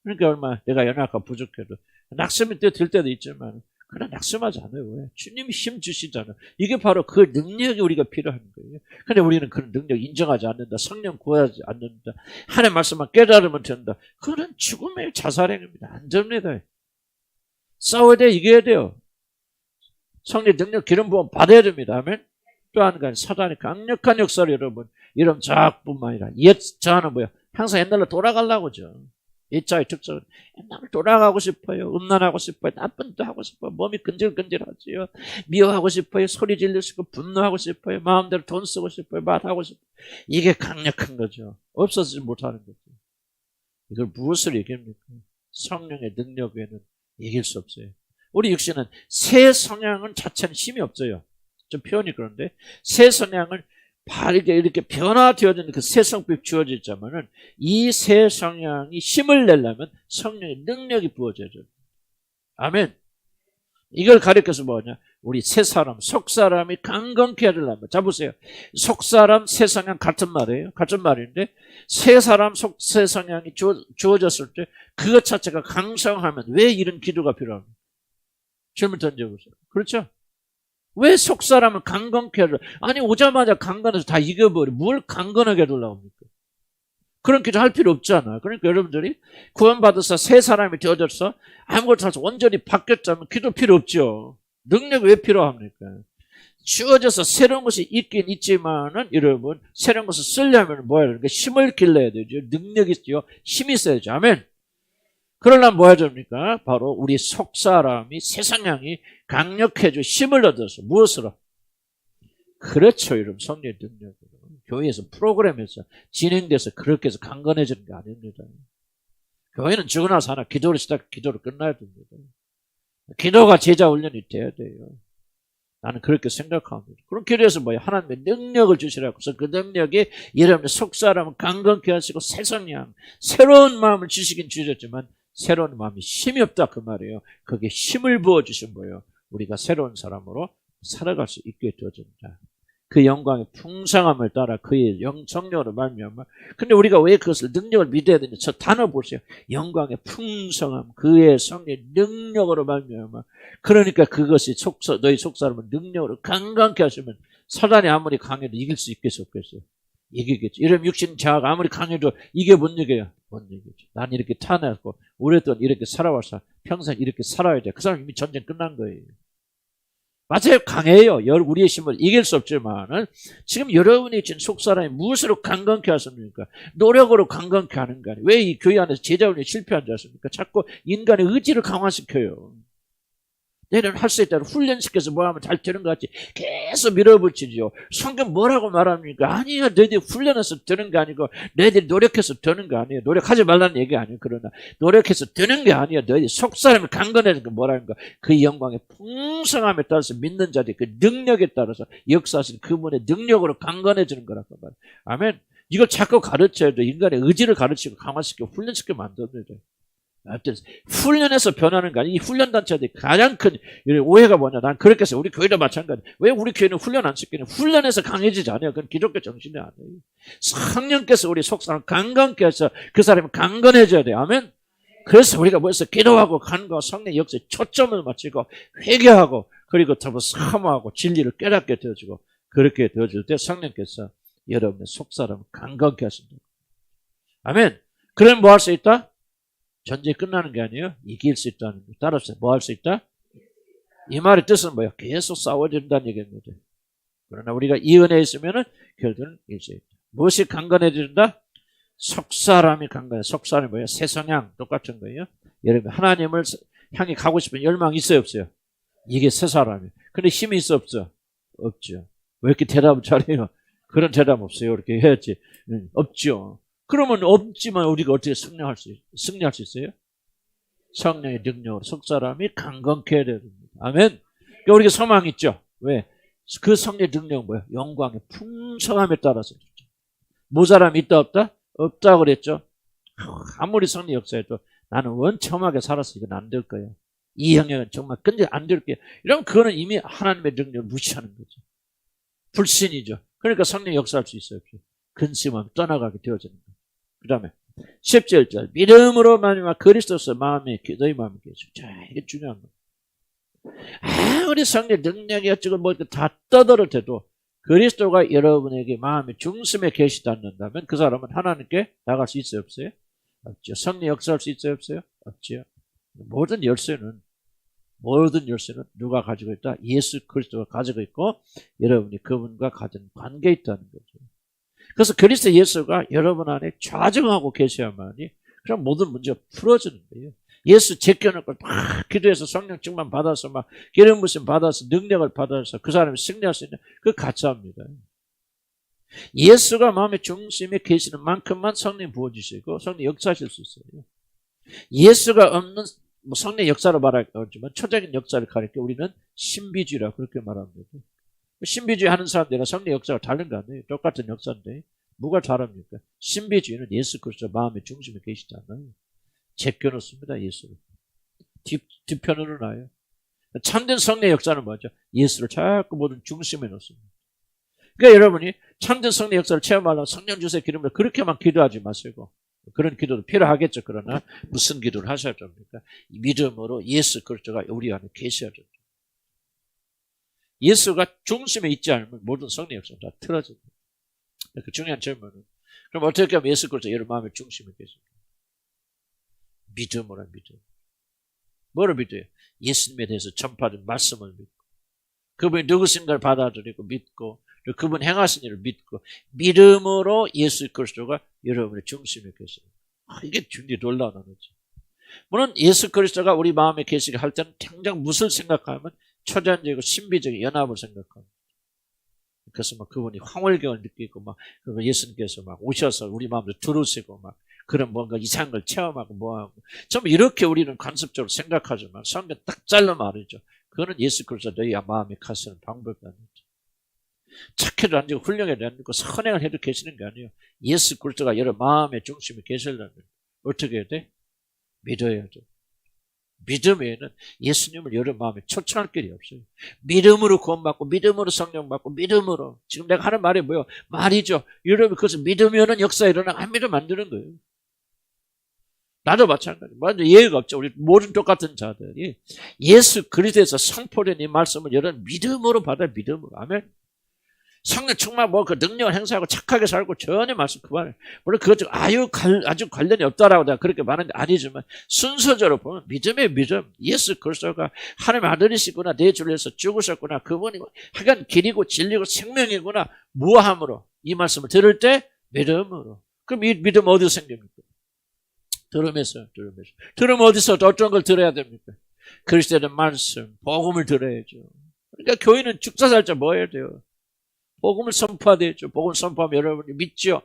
그러니까 얼마 내가 연약하고 부족해도 낙심이 들 때도 있지만 그러나 낙심하지 않아요. 왜? 주님이 힘 주시잖아요. 이게 바로 그 능력이 우리가 필요한 거예요. 근데 우리는 그런 능력 인정하지 않는다. 성령 구하지 않는다. 하나님 말씀만 깨달으면 된다. 그건 죽음의 자살행위입니다. 안 됩니다. 싸워야 돼. 이겨야 돼요. 성령 능력 기름 부음 받아야 됩니다. 아멘. 또 한 가지 사단의 강력한 역사를 여러분 이런 자뿐만 아니라 옛 자는 뭐야? 항상 옛날로 돌아가려고 하죠. 옛자의 특성은 옛날로 돌아가고 싶어요. 음란하고 싶어요. 나쁜 짓도 하고 싶어요. 몸이 근질근질하지요. 미워하고 싶어요. 소리 지르고 싶고 분노하고 싶어요. 마음대로 돈 쓰고 싶어요. 말하고 싶어요. 이게 강력한 거죠. 없어지지 못하는 거죠. 이걸 무엇을 이깁니까? 성령의 능력 외에는 이길 수 없어요. 우리 육신은 새 성향은 자체는 힘이 없어요. 좀 표현이 그런데 새 성향은 바르게 이렇게 변화되어지는 그 새 성품이 주어지자면은 이 새 성향이 힘을 내려면 성령의 능력이 부어져야 돼요. 아멘. 이걸 가리켜서 뭐냐? 우리 새 사람, 속 사람이 강건케 하려면 자 보세요. 속 사람, 새 성향 같은 말이에요. 같은 말인데 새 사람, 새 성향이 주어졌을 때 그것 자체가 강성하면 왜 이런 기도가 필요합니까? 질문 던져보세요. 그렇죠? 왜 속 사람은 강건케 하려? 아니 오자마자 강건해서 다 이겨버려. 뭘 강건하게 하려고 합니까? 그런 기도 할 필요 없잖아. 그러니까 여러분들이 구원받아서 새 사람이 되어져서 아무것도 할수 온전히 바뀌었다면 기도 필요 없죠. 능력이 왜 필요합니까? 주어져서 새로운 것이 있긴 있지만은 여러분 새로운 것을 쓰려면 뭐야? 그러니까 힘을 길러야 되죠. 능력이 있죠. 힘이 있어야죠. 아멘. 그러려면 뭐 해야 됩니까? 바로 우리 속 사람이 새 성향이 강력해져 힘을 얻어서 무엇으로? 그렇죠. 여러분 성령의 능력으로. 교회에서 프로그램에서 진행돼서 그렇게 해서 강건해지는 게 아닙니다. 교회는 죽으나 사나 기도를 시작 기도로 끝나야 됩니다. 기도가 제자 훈련이 돼야 돼요. 나는 그렇게 생각합니다. 그럼 기도에서 뭐예요? 하나님의 능력을 주시라고 해서 그 능력이 여러분의 속 사람을 강건케 하시고 새 성향, 새로운 마음을 주시긴 주셨지만 새로운 마음이 힘이 없다 그 말이에요. 거기에 힘을 부어주신 거예요. 우리가 새로운 사람으로 살아갈 수 있게 되어집니다. 그 영광의 풍성함을 따라 그의 성령으로 말미암아. 근데 우리가 왜 그것을 능력을 믿어야 되냐? 저 단어 보세요. 영광의 풍성함, 그의 성령의 능력으로 말미암아. 그러니까 그것이 너희 속사람을 능력으로 강건케 하시면 사단이 아무리 강해도 이길 수 있겠어 없겠어요? 이기겠죠. 이런 육신 자아가 아무리 강해도 이게 못 이겨요. 못 이기죠. 난 이렇게 타내고 오랫동안 이렇게 살아와서 평생 이렇게 살아야 돼. 그 사람 이미 전쟁 끝난 거예요. 맞아요. 강해요. 우리의 힘을 이길 수 없지만은 지금 여러분이 지금 속사람이 무엇으로 강건케 하십니까? 노력으로 강건케 하는 거 아니에요. 왜 이 교회 안에서 제자훈련이 실패한지 아십니까? 자꾸 인간의 의지를 강화시켜요. 내는 할 수 있다고 훈련시켜서 뭐 하면 잘 되는 것 같지. 계속 밀어붙이죠. 성경 뭐라고 말합니까? 아니야. 너희들이 훈련해서 되는 게 아니고 너희들이 노력해서 되는 거 아니에요. 노력하지 말라는 얘기 아니에요. 그러나 노력해서 되는 게 아니에요. 너희들이 속사람이 강건해지는 거 뭐라는 거. 그 영광의 풍성함에 따라서 믿는 자들이 그 능력에 따라서 역사하신 그분의 능력으로 강건해지는 거라고 말해요. 아멘. 이걸 자꾸 가르쳐야 돼. 인간의 의지를 가르치고 강화시키고 훈련시키고 만듭니다. 훈련해서 변하는 거 아니에요. 이 훈련단체들이 가장 큰 오해가 뭐냐. 난 그렇게 해서 우리 교회도 마찬가지예요. 왜 우리 교회는 훈련 안 시키냐. 훈련해서 강해지지 않아요. 그건 기독교 정신이 아니에요. 성령께서 우리 속사람 강건케 해서 그 사람이 강건해져야 돼요. 아멘. 그래서 우리가 뭐해서 기도하고 간과 성령의 역사에 초점을 맞추고 회개하고 그리고 더불어 사모하고 진리를 깨닫게 되어지고 그렇게 되어질 때 성령께서 여러분의 속사람을 강건케 하십니다. 아멘. 그럼 뭐 할 수 있다? 전쟁이 끝나는 게 아니에요. 이길 수 있다는 거. 따라서 뭐 할 수 있다? 이 말의 뜻은 뭐예요? 계속 싸워야 된다는 얘기입니다. 그러나 우리가 이 은혜에 있으면은 결국은 이길 수 있다. 무엇이 강건해진다? 속사람이 강건해. 속사람이 뭐예요? 새 성향 똑같은 거예요. 여러분 하나님을 향해 가고 싶은 열망이 있어요 없어요? 이게 새 사람이에요. 근데 힘이 있어 없어? 없죠. 왜 이렇게 대답을 잘해요? 그런 대답 없어요. 이렇게 해야지. 없죠. 그러면 없지만 우리가 어떻게 승리할 수 있어요? 성령의 능력으로 속사람이 강건케 해야 됩니다. 아멘. 그러니까 우리가 소망 있죠. 왜? 그 성령의 능력은 뭐예요? 영광의 풍성함에 따라서 있죠. 모자람이 있다 없다? 없다 그랬죠. 아무리 성령 역사해도 나는 원첨하게 살아서 이건 안 될 거예요. 이 영역은 정말 근데 안 될게요. 이러면 그거는 이미 하나님의 능력을 무시하는 거죠. 불신이죠. 그러니까 성령 역사할 수 있어요. 근심하면 떠나가게 되어지는 거예요. 그 다음에 17절 믿음으로 만약 그리스도서 마음에 너희 마음에 계시고. 자, 이게 중요한 거예요. 아무리 성령 능력이 어쩌고 뭐 다 떠들을 때도 그리스도가 여러분에게 마음의 중심에 계시지 않는다면 그 사람은 하나님께 나갈 수 있어요 없어요? 없죠. 성령 역사할 수 있어요 없어요? 없죠. 모든 열쇠는 누가 가지고 있다? 예수 그리스도가 가지고 있고 여러분이 그분과 가진 관계에 있다는 거죠. 그래서 그리스도 예수가 여러분 안에 좌정하고 계셔야만이 그럼 모든 문제가 풀어지는 거예요. 예수 제껴놓고 막 기도해서 성령 충만 받아서 막 기름 부심 받아서 능력을 받아서 그 사람이 승리할 수 있는 그 가짜입니다. 예수가 마음의 중심에 계시는 만큼만 성령 부어주시고 성령 역사하실 수 있어요. 예수가 없는 뭐 성령 역사로 말하지만 초적인 역사를 가리켜 우리는 신비주의라 그렇게 말합니다. 신비주의 하는 사람들이랑 성령 역사가 다른 거 아니에요. 똑같은 역사인데 뭐가 다릅니까? 신비주의는 예수 그리스도 마음의 중심에 계시잖아요. 제껴놓습니다. 예수를. 뒤편으로 놔요. 참된 성령 역사는 뭐죠? 예수를 자꾸 모든 중심에 놓습니다. 그러니까 여러분이 참된 성령 역사를 체험하려면 성령 주세 기름을 그렇게만 기도하지 마시고 그런 기도도 필요하겠죠. 그러나 무슨 기도를 하셔야 됩니까? 믿음으로 예수 그리스도가 우리 안에 계셔야 됩니다. 예수가 중심에 있지 않으면 모든 성령 역사는 다 틀어집니다. 그 중요한 질문은 그럼 어떻게 하면 예수 그리스도 여러분 마음의 중심에 계십니까? 믿음으로 믿음. 뭐를 믿어요? 예수님에 대해서 전파된 말씀을 믿고 그분이 누구신가를 받아들이고 믿고 그분 행하신 일을 믿고 믿음으로 예수 그리스도가 여러분의 중심에 계세요. 이게 굉장히 놀라운 거죠. 물론 예수 그리스도가 우리 마음에 계시게 할 때는 당장 무엇을 생각하면 초자연적이고 신비적인 연합을 생각합니다. 그래서 막 그분이 황홀경을 느끼고 막 예수님께서 막 오셔서 우리 마음을 들으시고 막 그런 뭔가 이상한 걸 체험하고 뭐하고 좀 이렇게 우리는 관습적으로 생각하지만 성경 딱 잘라 말이죠. 그거는 예수 그리스도 너희 마음에 가시는 방법이 아니죠. 착해도 안 되고 훌륭해도 안 되고 선행을 해도 계시는 게 아니에요. 예수 그리스도가 여러 마음의 중심에 계시려면 어떻게 해야 돼? 믿어야 돼. 믿음 외에는 예수님을 여러 마음에 초청할 길이 없어요. 믿음으로 구원받고 믿음으로 성령 받고 믿음으로 지금 내가 하는 말이 뭐예요? 말이죠. 여러분 그것을 믿으면 역사 일어나 안 믿으면 안 되는 거예요. 나도 마찬가지예요. 완전 예의가 없죠. 우리 모든 똑같은 자들이 예수 그리스도에서 선포된 이 말씀을 여러분 믿음으로 받아요. 믿음으로. 아멘. 성령 충만 그 능력을 행사하고 착하게 살고 전혀 말씀 그만해. 물론 그것 아주 관련이 없다라고 내가 그렇게 말하는 게 아니지만 순서적으로 보면 믿음의 믿음. 예수 그리스도가 하나님의 아들이시구나. 내 주를 위해서 죽으셨구나. 그분이 하여간 길이고 진리고 생명이구나. 무함으로 이 말씀을 들을 때 믿음으로. 그럼 이 믿음 어디서 생깁니까? 들으면서. 들으면 어디서 어떤 걸 들어야 됩니까? 그리스도의 말씀, 복음을 들어야죠. 그러니까 교회는 축사살자 뭐 해야 돼요? 복음을 선포하되죠. 복음을 선포하면 여러분이 믿죠.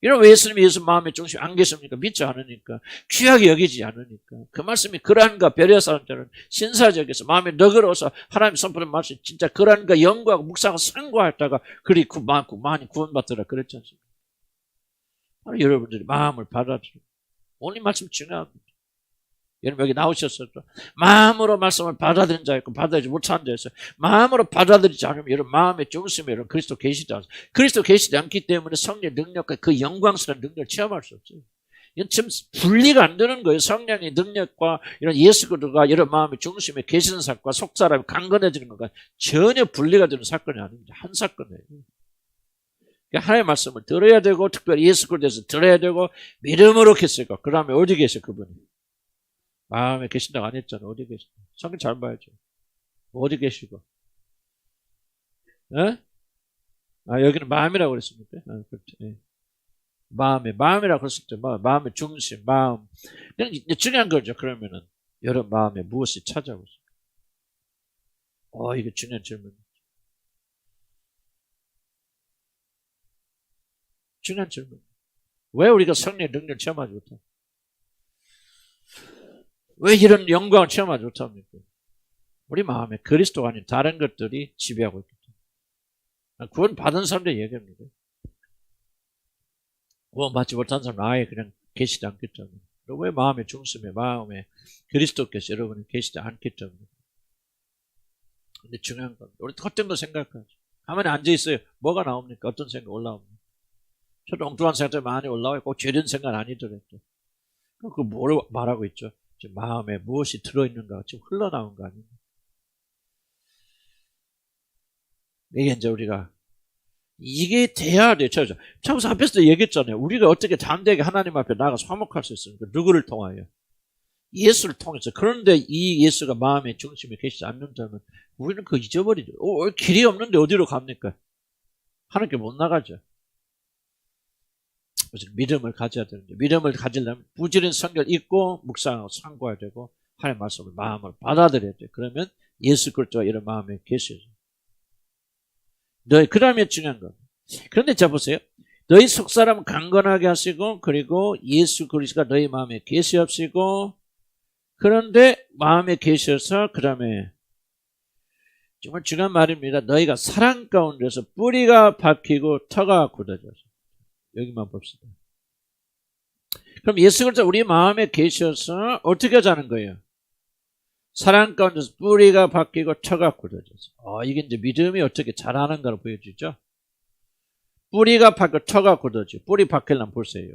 이런 왜 예수님이 예수 마음의 중심에 안 계십니까? 믿지 않으니까. 귀하게 여기지 않으니까. 그 말씀이 그러한가 배려 사람들은 신사적에서 마음에 너그러워서 하나님 선포된 말씀 진짜 그러한가 연구하고 묵상하고 상고하다가 그리 많이 구원받더라 그랬지 않습니까? 바로 여러분들이 마음을 받아들이고 오늘 말씀 중요합니다. 여러분 여기 나오셨어도 마음으로 말씀을 받아들인 자 있고 받아들이지 못하는 자 있어요. 마음으로 받아들이지 않으면 여러분 마음의 중심에 여러분 그리스도 계시지 않아요. 그리스도 계시지 않기 때문에 성령의 능력과 그 영광스러운 능력을 체험할 수 없어요. 이건 지금 분리가 안 되는 거예요. 성령의 능력과 이런 예수 그리스도가 여러분 마음의 중심에 계시는 사건과 속사람이 강건해지는 것과 전혀 분리가 되는 사건이 아닙니다. 한 사건이에요. 그러니까 하나님의 말씀을 들어야 되고 특별히 예수 그리스도에서 들어야 되고 믿음으로 계시고 그 다음에 어디 계세요 그분이? 마음에 계신다고 안 했잖아. 어디 계신다? 성경 잘 봐야죠. 어디 계시고? 에? 여기는 마음이라고 그랬습니까? 그렇죠. 예. 마음이라고 그랬었죠. 마음의 중심, 마음. 중요한 거죠. 그러면은, 여러분 마음에 무엇이 찾아오죠? 이게 중요한 질문이죠. 중요한 질문. 왜 우리가 성령의 능력을 체험하지 못합니까? 왜 이런 영광을 체험하지 못합니까? 우리 마음에 그리스도가 아닌 다른 것들이 지배하고 있기 때문에. 구원 받은 사람들 얘기합니다. 구원 받지 못한 사람은 아예 그냥 계시지 않기 때문에. 왜 마음의 중심에 마음에 그리스도께서 여러분이 계시지 않기 때문에. 근데 중요한 건 우리 어떤 거 생각하죠. 가만히 앉아있어요. 뭐가 나옵니까? 어떤 생각 올라옵니까? 저도 엉뚱한 생각들 많이 올라와요. 꼭 죄된 생각 아니더라도. 그 뭐를 말하고 있죠? 지금 마음에 무엇이 들어있는가 지금 흘러나온 거 아닙니까? 이게 이제 우리가 이게 돼야 돼. 참사 앞에서도 얘기했잖아요. 우리가 어떻게 담대하게 하나님 앞에 나가서 화목할 수 있습니까? 누구를 통하여? 예수를 통해서. 그런데 이 예수가 마음의 중심에 계시지 않는다면 우리는 그거 잊어버리죠. 길이 없는데 어디로 갑니까? 하나님께 못 나가죠. 그래서 믿음을 가져야 되는데, 믿음을 가지려면 부지런 성경 읽고 묵상하고 상고해야 되고 하나님의 말씀을 마음으로 받아들여야 돼요. 그러면 예수 그리스도가 이런 마음에 계셔요. 그 다음에 중요한 거. 그런데 자 보세요. 너희 속사람은 강건하게 하시고, 그리고 예수 그리스도가 너희 마음에 계시옵시고, 그런데 마음에 계셔서 그 다음에 정말 중요한 말입니다. 너희가 사랑 가운데서 뿌리가 박히고 터가 굳어져서. 여기만 봅시다. 그럼 예수 그리스도 우리 마음에 계셔서 어떻게 하자는 거예요? 사랑 가운데서 뿌리가 박히고 터가 굳어져서. 이게 이제 믿음이 어떻게 자라는가를 보여주죠. 뿌리가 박히고 터가 굳어져. 뿌리 박히려면 보세요.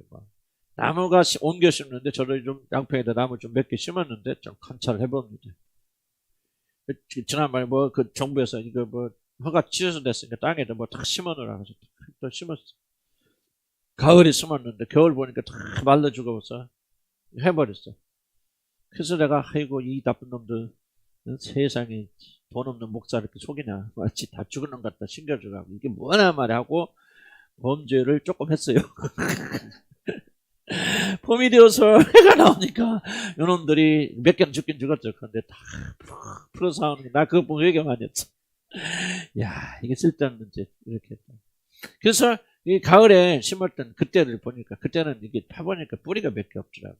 나무가 옮겨 심는데 저도 좀 양평에다 나무 좀 몇 개 심었는데 좀 관찰을 해봅니다. 지난번에 그 정부에서 이거 허가 취소 됐으니까 땅에다 다 심어놓으라 해서 또 심었어. 가을에 심었는데 겨울 보니까 다 말라 죽어서 해버렸어. 그래서 내가 아이고 이 나쁜 놈들 세상에 돈 없는 목사 이렇게 속이냐 마치 다 죽은 놈 같다 신겨줘가고 이게 뭐냐 말이야 하고 범죄를 조금 했어요. 봄이 되어서 해가 나오니까 요놈들이 몇 개는 죽긴 죽었죠. 그런데 다 풀어서 싸우는 게 나 그거 보고 얘기 많이 했어. 야 이게 쓸데없는 짓 이렇게 했다. 그래서 이 가을에 심었던 그때를 보니까 그때는 이게 파보니까 뿌리가 몇 개 없더라고.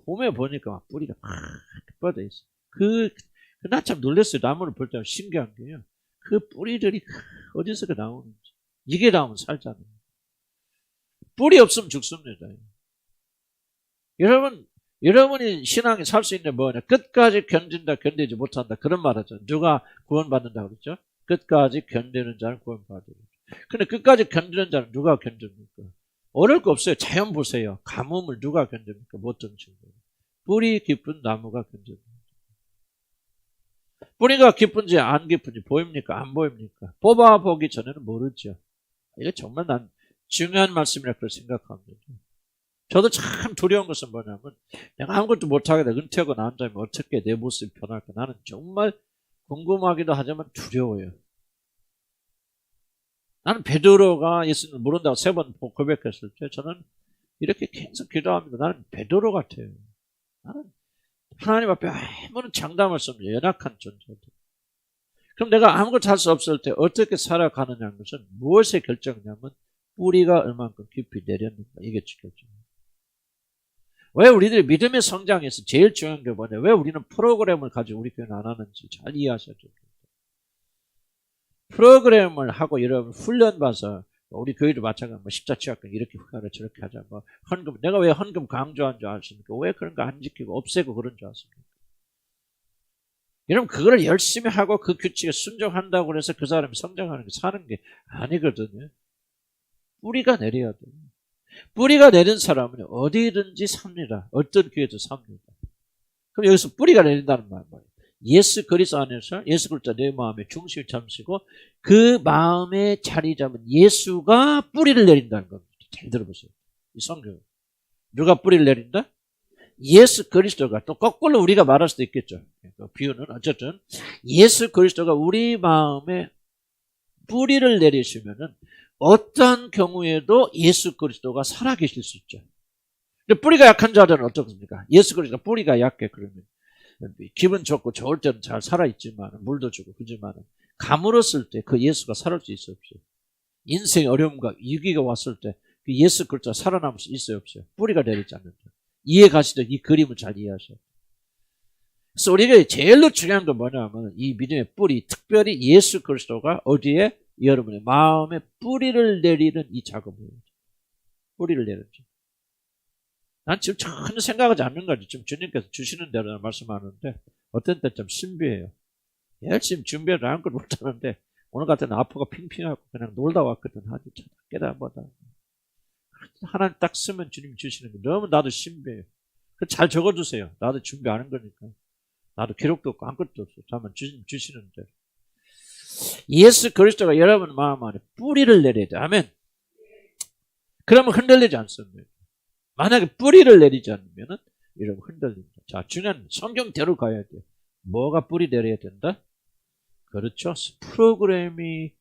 봄에 보니까 막 뿌리가 막 뻗어 있어. 나 참 놀랐어요. 나무를 볼 때 신기한 게요. 그 뿌리들이 어디서 나오는지. 이게 나오면 살잖아요. 뿌리 없으면 죽습니다. 여러분이 신앙이 살 수 있는 뭐냐? 끝까지 견딘다, 견디지 못한다. 그런 말 하죠. 누가 구원받는다고 그랬죠? 끝까지 견디는 자는 구원받으리라. 근데 끝까지 견디는 자는 누가 견딥니까? 어려울 거 없어요. 자연 보세요. 가뭄을 누가 견딥니까? 못 던진 거예요. 뿌리 깊은 나무가 견딥니다. 뿌리가 깊은지 안 깊은지 보입니까? 안 보입니까? 뽑아보기 전에는 모르죠. 이게 정말 난 중요한 말씀이라 그렇게 생각합니다. 저도 참 두려운 것은 뭐냐면 내가 아무것도 못하게 은퇴하고 난 다음에 어떻게 내 모습이 변할까? 나는 정말 궁금하기도 하지만 두려워요. 나는 베드로가 예수님을 모른다고 3번 고백했을 때 저는 이렇게 계속 기도합니다. 나는 베드로 같아요. 나는 하나님 앞에 아무런 장담할 수 없는 연약한 존재다. 그럼 내가 아무것도 할 수 없을 때 어떻게 살아가느냐는 것은 무엇에 결정이냐면 뿌리가 얼만큼 깊이 내렸는가 이게 결정입니다. 왜 우리들이 믿음의 성장에서 제일 중요한 게 뭐냐? 왜 우리는 프로그램을 가지고 우리 교회는 안 하는지 잘 이해하셔야 됩니다. 프로그램을 하고 여러분 훈련 봐서 우리 교회도 마찬가지로 십자 취약금 이렇게 하라 저렇게 하자 헌금 내가 왜 헌금 강조한 줄 아십니까? 왜 그런 거 안 지키고 없애고 그런 줄 아십니까? 여러분 그거를 열심히 하고 그 규칙에 순종한다고 해서 그 사람이 성장하는 게 사는 게 아니거든요. 뿌리가 내려야 돼요. 뿌리가 내린 사람은 어디든지 삽니다. 어떤 교회도 삽니다. 그럼 여기서 뿌리가 내린다는 말은 뭐예요? 예수 그리스도 안에서 예수 그리스도 내 마음의 중심을 잡으시고 그 마음에 자리 잡은 예수가 뿌리를 내린다는 겁니다. 잘 들어보세요. 이 성경 누가 뿌리를 내린다? 예수 그리스도가. 또 거꾸로 우리가 말할 수도 있겠죠. 그 비유는 어쨌든 예수 그리스도가 우리 마음에 뿌리를 내리시면은 어떤 경우에도 예수 그리스도가 살아계실 수 있죠. 근데 뿌리가 약한 자들은 어떻습니까? 예수 그리스도가 뿌리가 약해 그러면 기분 좋고 좋을 때는 잘 살아있지만 물도 주고 그지만 가물었을 때 그 예수가 살을 수 있어요 없어요? 인생의 어려움과 위기가 왔을 때 그 예수 그리스도가 살아남을 수 있어요 없어요? 뿌리가 내리지 않는다. 이해 가시죠? 이 그림을 잘 이해하셔야 돼요. 그래서 우리가 제일로 중요한 건 뭐냐면 이 믿음의 뿌리, 특별히 예수 그리스도가 어디에? 여러분의 마음에 뿌리를 내리는 이 작업을. 뿌리를 내리죠. 난 지금 전혀 생각하지 않는 거지. 지금 주님께서 주시는 대로 말씀하는데 어떤 때 좀 신비해요. 열심히 준비를 한 걸 못하는데 오늘 같은 날 아프고 핑핑하고 그냥 놀다 왔거든. 아주 깨달아보다. 하나님 딱 쓰면 주님 주시는 거 너무 나도 신비해요. 잘 적어주세요. 나도 준비 안 한 거니까. 나도 기록도 없고 아무것도 없어. 다만 주님 주시는 대로. 예수 그리스도가 여러분 마음 안에 뿌리를 내려야 돼. 아멘. 그러면 흔들리지 않습니다. 만약에 뿌리를 내리지 않으면 여러분 흔들립니다. 자, 중요한 성경대로 가야 돼요. 뭐가 뿌리 내려야 된다? 그렇죠. 프로그램이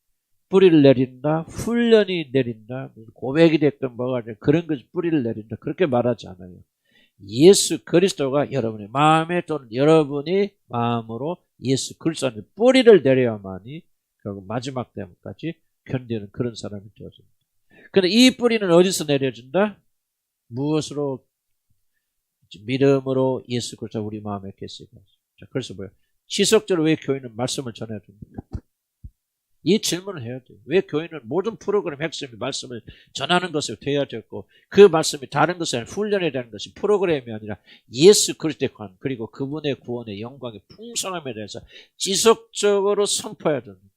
뿌리를 내린다. 훈련이 내린다. 고백이 됐든 뭐가 됐든 그런 것이 뿌리를 내린다. 그렇게 말하지 않아요. 예수 그리스도가 여러분의 마음에 또는 여러분이 마음으로 예수 그리스도 안에 뿌리를 내려야만이 결국 마지막 때까지 견디는 그런 사람이 되어집니다. 그런데 이 뿌리는 어디서 내려진다? 무엇으로? 믿음으로 예수 그리스도 우리 마음에 계시고. 자, 그래서 뭐예요? 지속적으로 왜 교회는 말씀을 전해야 됩니까? 이 질문을 해야 돼요. 왜 교회는 모든 프로그램 핵심이 말씀을 전하는 것으로 되어야 되고 그 말씀이 다른 것이 아니라 훈련에 대한 것이 프로그램이 아니라 예수 그리스도의 관 그리고 그분의 구원의 영광의 풍성함에 대해서 지속적으로 선포해야 됩니다.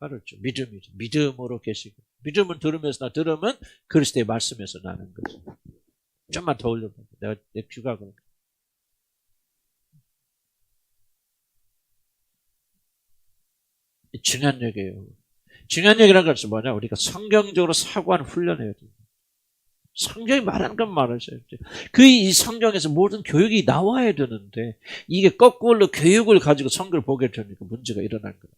알았죠? 믿음이죠. 믿음으로 계시고 믿음은 들으면서 들으면 그리스도의 말씀에서 나는 거죠. 좀만 더 올려봐. 내 귀가 그런가. 중요한 얘기예요. 중요한 얘기라는 것은 뭐냐? 우리가 성경적으로 사고하는 훈련해야 돼요. 성경이 말하는 건 말하셔야 돼요. 이 성경에서 모든 교육이 나와야 되는데 이게 거꾸로 교육을 가지고 성경을 보게 되니까 문제가 일어나는 거예요.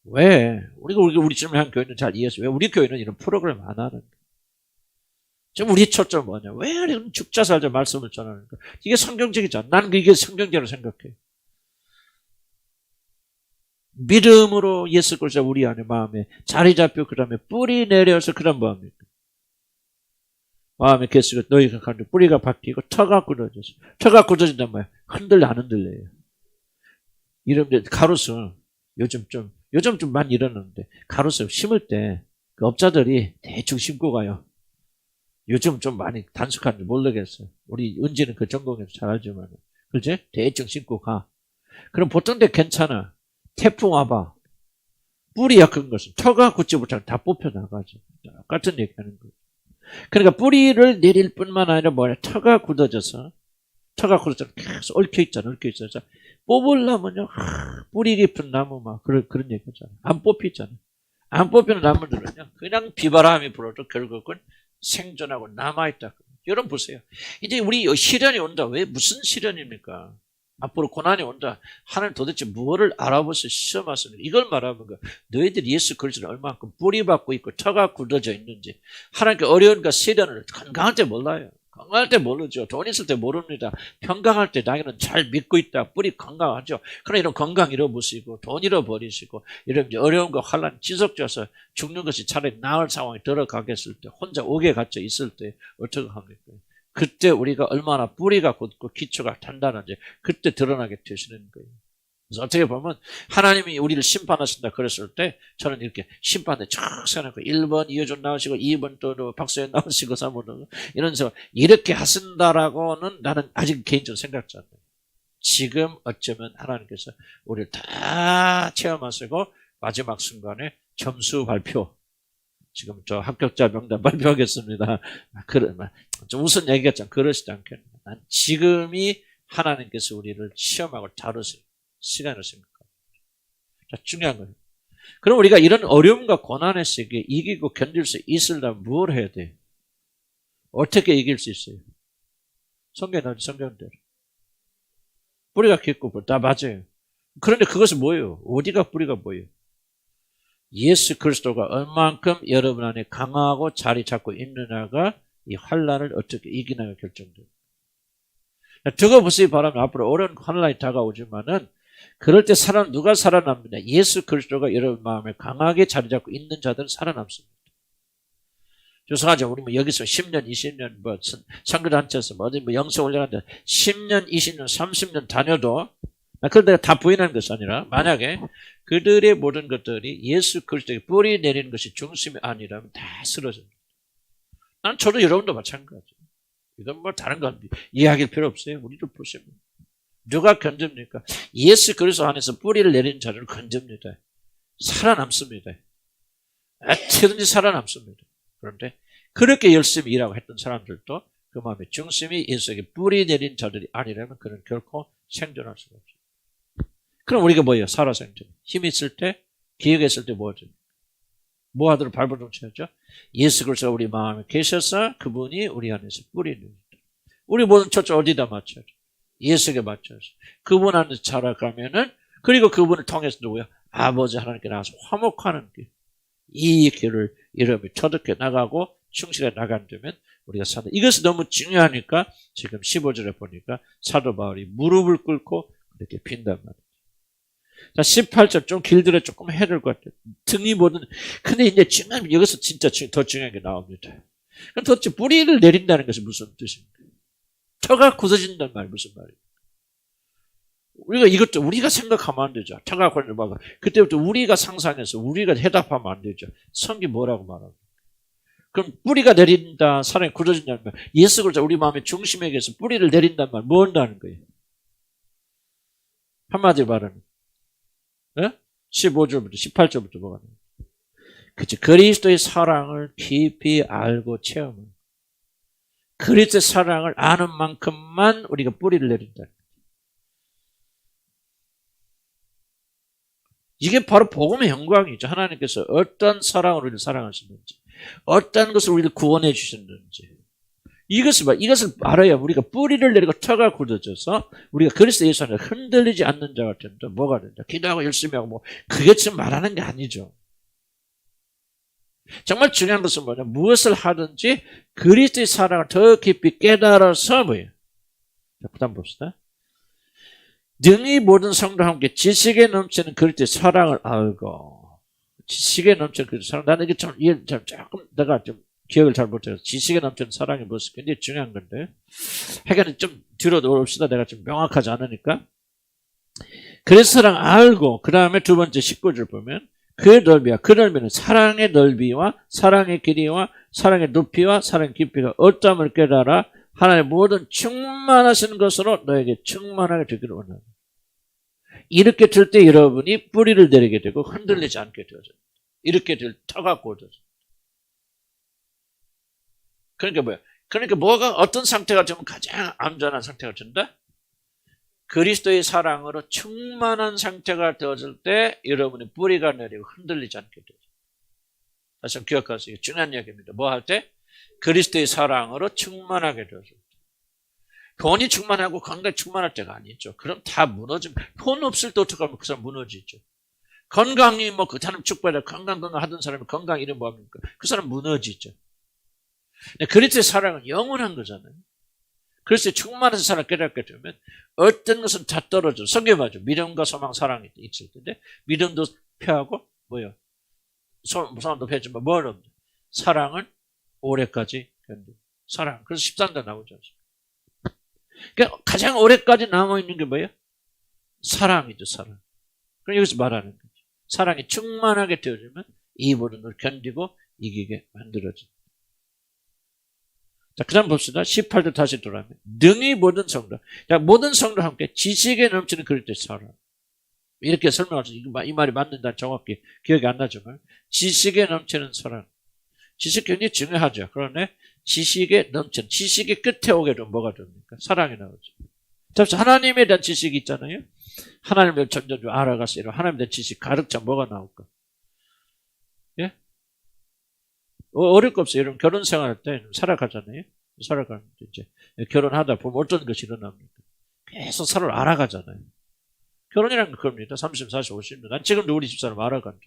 왜? 우리 지금 한 교회는 잘 이해했어요. 왜 우리 교회는 이런 프로그램 안 하는 거예요? 지금 우리 초점 뭐냐? 왜 이런 죽자 살자 말씀을 전하는 거야? 이게 성경적이잖아. 나는 이게 성경적으로 생각해. 믿음으로 예수 그리스도 우리 안에 마음에 자리 잡혀 그 다음에 뿌리 내려서 그 다음 뭐합니까? 마음에 계시고 너희가 가는데 뿌리가 박히고 터가 굳어져서 터가 굳어진단 말이야. 흔들려 안 흔들려요. 이런 가로수 요즘 좀 많이 일어나는데 가로수 심을 때 그 업자들이 대충 심고 가요. 요즘 좀 많이 단속하는지 모르겠어요. 우리 은지는 그 전공에서 잘 알지만 그렇지? 대충 심고 가. 그럼 보통 때 괜찮아. 태풍 와봐. 뿌리 약한 것은 터가 굳지 못하면 다 뽑혀나가죠. 똑같은 얘기하는 거예요. 그러니까 뿌리를 내릴 뿐만 아니라 뭐냐. 터가 굳어져서 계속 얽혀있잖아. 뽑으려면요. 뿌리 깊은 나무 막 그런 얘기잖아. 안 뽑히잖아. 안 뽑히는 나무들은요. 그냥 비바람이 불어도 결국은 생존하고 남아있다. 여러분 보세요. 이제 우리 시련이 온다. 왜 무슨 시련입니까? 앞으로 고난이 온다. 하나님 도대체 무엇을 알아보서 시험하십니까? 이걸 말하는 거야. 너희들이 예수 그리스도를 얼마만큼 뿌리 받고 있고 터가 굳어져 있는지 하나님께 어려움과 시련을 건강할 때 몰라요. 건강할 때 모르죠. 돈 있을 때 모릅니다. 평강할 때 당연히 잘 믿고 있다. 뿌리 건강하죠. 그러나 이런 건강 잃어버리시고 돈 잃어버리시고 이런 어려움과 환란 지속져서 죽는 것이 차라리 나을 상황에 들어가겠을 때 혼자 옥에 갇혀 있을 때 어떻게 합니까? 그때 우리가 얼마나 뿌리가 굳고 기초가 단단한지 그때 드러나게 되시는 거예요. 그래서 어떻게 보면 하나님이 우리를 심판하신다 그랬을 때 저는 이렇게 심판에 쫙 세워놓고 1번 이효준 나오시고 2번 또 박수현 나오시고 3번 이런 식으로 이렇게 하신다라고는 나는 아직 개인적으로 생각지 않아요. 지금 어쩌면 하나님께서 우리를 다 체험하시고 마지막 순간에 점수 발표 지금 저 합격자 명단 발표하겠습니다. 좀 우선 얘기했잖아. 그러시지 않겠나. 난 지금이 하나님께서 우리를 시험하고 다루실 시간을 생각합니다. 자, 중요한 거예요. 그럼 우리가 이런 어려움과 고난의 세계에 이기고 견딜 수 있으려면 뭘 해야 돼요? 어떻게 이길 수 있어요? 성경대로. 뿌리가 깊고 다 맞아요. 그런데 그것은 뭐예요? 어디가 뿌리가 뭐예요? 예수 그리스도가 얼만큼 여러분 안에 강하고 자리 잡고 있느냐가 이 환란을 어떻게 이기나가 결정돼요. 두고 보시기 바랍니다. 앞으로 어려운 환란이 다가오지만은 그럴 때 누가 살아납니다. 예수 그리스도가 여러분 마음에 강하게 자리 잡고 있는 자들은 살아남습니다. 죄송하죠. 우리 뭐 여기서 10년, 20년 뭐 선교단체에서 뭐 어디 뭐 영성 올려가는데 10년, 20년, 30년 다녀도 그걸 내가 다 부인하는 것이 아니라 만약에 그들의 모든 것들이 예수 그리스도의 뿌리 내리는 것이 중심이 아니라면 다 쓰러집니다. 난 저도 여러분도 마찬가지예요. 이건 뭐 다른 건 이야기할 필요 없어요. 우리도 보시면 누가 건집니까? 예수 그리스도 안에서 뿌리를 내리는 자를 건집니다. 살아남습니다. 어떻게든지 살아남습니다. 그런데 그렇게 열심히 일하고 했던 사람들도 그 마음의 중심이 예수에게 뿌리 내린 자들이 아니라면 그는 결코 생존할 수가 없어요. 그럼 우리가 뭐예요? 살아 생존. 힘 있을 때, 기회가 있을 때 뭐 하죠? 뭐 하도록 발버둥 쳐야죠? 예수 그리스도가 우리 마음에 계셔서 그분이 우리 안에서 뿌리 내립니다. 우리 모든 초점 어디다 맞춰야죠? 예수에게 맞춰서 그분 안에서 자라가면은 그리고 그분을 통해서 누구야? 아버지 하나님께 나와서 화목하는 길. 이 길을 여러분이 터득해 나가고 충실해 나간다면 우리가 사는 이것이 너무 중요하니까 지금 15절에 보니까 사도 바울이 무릎을 꿇고 그렇게 빈단 말이에요. 자, 18절 좀 길들여 조금 해야 될 것 같아요. 등이 뭐든 근데 이제 중요한 여기서 진짜 더 중요한 게 나옵니다. 그럼 도대체 뿌리를 내린다는 것이 무슨 뜻입니까? 터가 굳어진다는 말이 무슨 말이에요? 우리가 이것도 우리가 생각하면 안 되죠. 터가 굳어진다. 그때부터 우리가 상상해서 우리가 해답하면 안 되죠. 성경이 뭐라고 말합니까? 그럼 뿌리가 내린다, 사랑이 굳어진다는 말. 예수 그리스도 우리 마음의 중심에게서 뿌리를 내린다는 말, 뭐 한다는 거예요? 한마디로 말하면 15절부터 18절부터 뭐가 나와요? 그치, 그리스도의 사랑을 깊이 알고 체험은 그리스도의 사랑을 아는 만큼만 우리가 뿌리를 내린다. 이게 바로 복음의 영광이죠. 하나님께서 어떤 사랑으로 우리를 사랑하시는지, 어떤 것을 우리를 구원해 주셨는지. 이것을 알아야 우리가 뿌리를 내리고 터가 굳어져서 우리가 그리스도 예수 안에 흔들리지 않는 자 같은데 뭐가 된다. 기도하고 열심히 하고 뭐 그게 지금 말하는 게 아니죠. 정말 중요한 것은 뭐냐. 무엇을 하든지 그리스도의 사랑을 더 깊이 깨달아서 뭐예요. 자, 부담 봅시다. 능히 모든 성도와 함께 지식에 넘치는 그리스도의 사랑을 알고 지식에 넘치는 그리스도의 사랑. 나는 이게 참 조금 내가 좀 기억을 잘 못해서 지식에 넘치는 사랑의 모습 굉장히 중요한 건데 하여간 좀 뒤로 놓읍시다. 내가 좀 명확하지 않으니까. 그래서 사랑 알고 그 다음에 두 번째 19절 보면 그 넓이는 사랑의 넓이와 사랑의 길이와 사랑의 높이와 사랑의 깊이가 어떠함을 깨달아 하나님의 모든 충만하신 것으로 너에게 충만하게 되기를 원합니다. 이렇게 될 때 여러분이 뿌리를 내리게 되고 흔들리지 않게 되어져요. 이렇게 될 터가 꽂아져요. 그러니까 뭐야? 그러니까 뭐가 어떤 상태가 되면 가장 안전한 상태가 된다? 그리스도의 사랑으로 충만한 상태가 되어질 때 여러분의 뿌리가 내리고 흔들리지 않게 되죠. 다시 한번 기억하세요. 중요한 이야기입니다. 뭐 할 때? 그리스도의 사랑으로 충만하게 되어질 때. 돈이 충만하고 건강이 충만할 때가 아니죠. 그럼 다 무너집니다. 돈 없을 때 어떻게 하면 그 사람 무너지죠. 건강이 뭐 그 사람 축복받아 건강 하던 사람이 건강 이름 뭐합니까? 그 사람 무너지죠. 그리스도의 사랑은 영원한 거잖아요. 그래서 충만한 사랑 깨닫게 되면 어떤 것은 다 떨어져. 성경에 맞죠. 믿음과 소망, 사랑이 있을 텐데 믿음도 펴하고 뭐요? 소망도 펴지만 뭘 없죠? 사랑은 오래까지 견디. 사랑. 그래서 13장 나오지 않습니까? 그러니까 가장 오래까지 남아있는 게 뭐예요? 사랑이죠. 사랑. 그럼 여기서 말하는 거죠. 사랑이 충만하게 되어지면 이 모든 걸 견디고 이기게 만들어집니다. 자, 그 다음 봅시다. 18절 다시 돌아오면. 능히 모든 성도. 자, 모든 성도와 함께 지식에 넘치는 그리스도의 사랑. 이렇게 설명할 수 있어요. 이 말이 맞는다 정확히 기억이 안 나지만. 지식에 넘치는 사랑. 지식 굉장히 중요하죠. 그런데 지식에 넘치는, 지식의 끝에 오게 되면 뭐가 됩니까? 사랑이 나오죠. 자, 하나님에 대한 지식이 있잖아요. 하나님을 점점 알아가서 이런 하나님에 대한 지식 가득 차 뭐가 나올까? 예? 어려울 거 없어요. 여러분 결혼 생활할 때 살아가잖아요. 살아가는데 이제 결혼하다 보면 어떤 것이 일어납니까? 계속 서로를 알아가잖아요. 결혼이라는 건 그겁니다. 30, 40, 50년. 난 지금도 우리 집사람 알아가죠.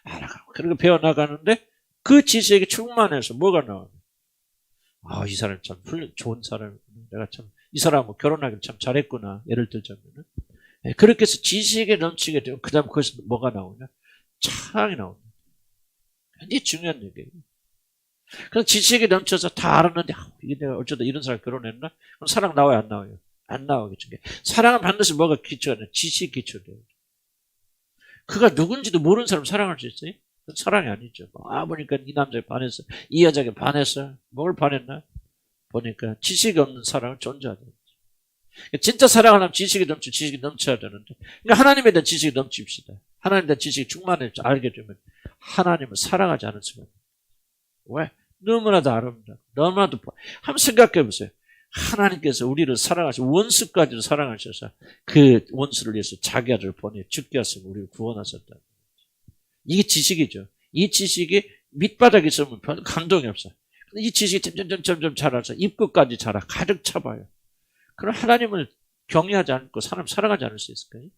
알아가고 그리고 배워나가는데 그 지식이 충만해서 뭐가 나와요? 아, 이 사람 참 좋은 사람. 내가 참 이 사람하고 결혼하기를 참 잘했구나. 예를 들자면은 그렇게 해서 지식에 넘치게 되면 그 다음 거기서 뭐가 나오냐? 사랑이 나옵니다. 굉장히 중요한 얘기예요. 그래서 지식이 넘쳐서 다 알았는데 이게 내가 어쩌다 이런 사람 결혼했나? 그럼 사랑 나와요 안 나와요? 안 나오겠죠. 사랑은 반드시 뭐가 기초가 돼요? 지식 기초돼요. 그가 누군지도 모르는 사람 사랑할 수 있어요? 그건 사랑이 아니죠. 보니까 이 남자에 반했어. 이 여자에게 반했어. 뭘 반했나? 보니까 지식이 없는 사랑은 존재하지 않죠. 진짜 사랑하려면 지식이 넘쳐야 되는데. 그러니까 하나님에 대한 지식이 넘칩시다. 하나님에 대한 지식이 충만해 알게 되면 하나님을 사랑하지 않을 수가 없어요. 왜? 너무나도 아름다워. 너무나도 한번 생각해 보세요. 하나님께서 우리를 사랑하시고 원수까지도 사랑하셔서 그 원수를 위해서 자기 아들을 보내 죽게 하시고 우리를 구원하셨다. 이게 지식이죠. 이 지식이 밑바닥에 있으면 별 감동이 없어요. 이 지식이 점점 자라서 입구까지 자라 가득 차봐요. 그럼 하나님을 경외하지 않고 사람 사랑하지 않을 수 있을까요?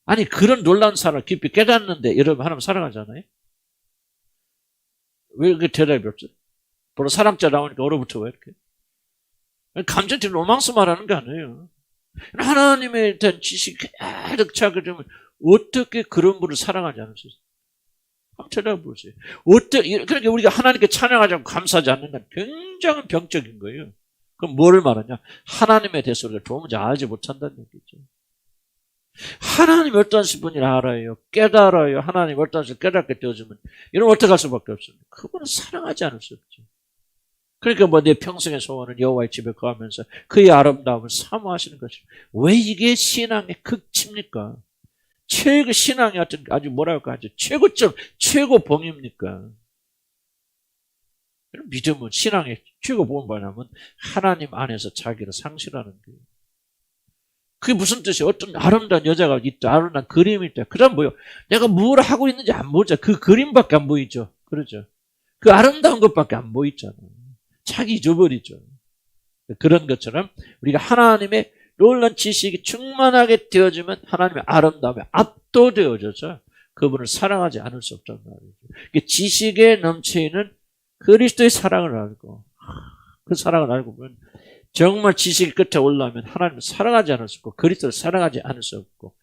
아니 그런 놀라운 사랑을 깊이 깨닫는데 여러분 하나님 사랑하잖아요. 왜 그게 대답이 없죠? 바로 사랑자 나오니까 얼어붙어 왜 이렇게? 감정적인 로망스 말하는 게 아니에요. 하나님에 대한 지식이 가득 차게 되면 어떻게 그런 분을 사랑하지 않을 수 있어요? 한번 찾아보세요. 그러니까 우리가 하나님께 찬양하지 않고 감사하지 않는 건 굉장히 병적인 거예요. 그럼 뭐를 말하냐? 하나님에 대해서 우리가 도무지 알지 못한다는 얘기죠. 하나님이 어떤 분이라 알아요. 깨달아요. 하나님 어떤 분을 깨닫게 되어주면 이런 어떻게 할 수밖에 없습니다. 그분은 사랑하지 않을 수 없죠. 그러니까 내 평생의 소원은 여호와의 집에 거하면서 그의 아름다움을 사모하시는 것이죠. 왜 이게 신앙의 극치입니까? 최고 신앙의 아주 뭐랄까 아주 최고점, 최고봉입니까? 믿음은 신앙의 최고봉은 뭐냐면 하나님 안에서 자기를 상실하는 거예요. 그게 무슨 뜻이에요? 어떤 아름다운 여자가 있다, 아름다운 그림이 있다. 그 다음 뭐요? 내가 뭘 하고 있는지 안 보죠. 그 그림밖에 안 보이죠. 그러죠. 그 아름다운 것밖에 안 보이잖아요. 자기 잊어버리죠. 그런 것처럼 우리가 하나님의 놀라운 지식이 충만하게 되어지면 하나님의 아름다움에 압도되어져서 그분을 사랑하지 않을 수 없단 말이죠. 지식에 넘치는 그리스도의 사랑을 알고 그 사랑을 알고 보면 정말 지식의 끝에 올라오면 하나님을 사랑하지 않을 수 없고 그리스도를 사랑하지 않을 수 없고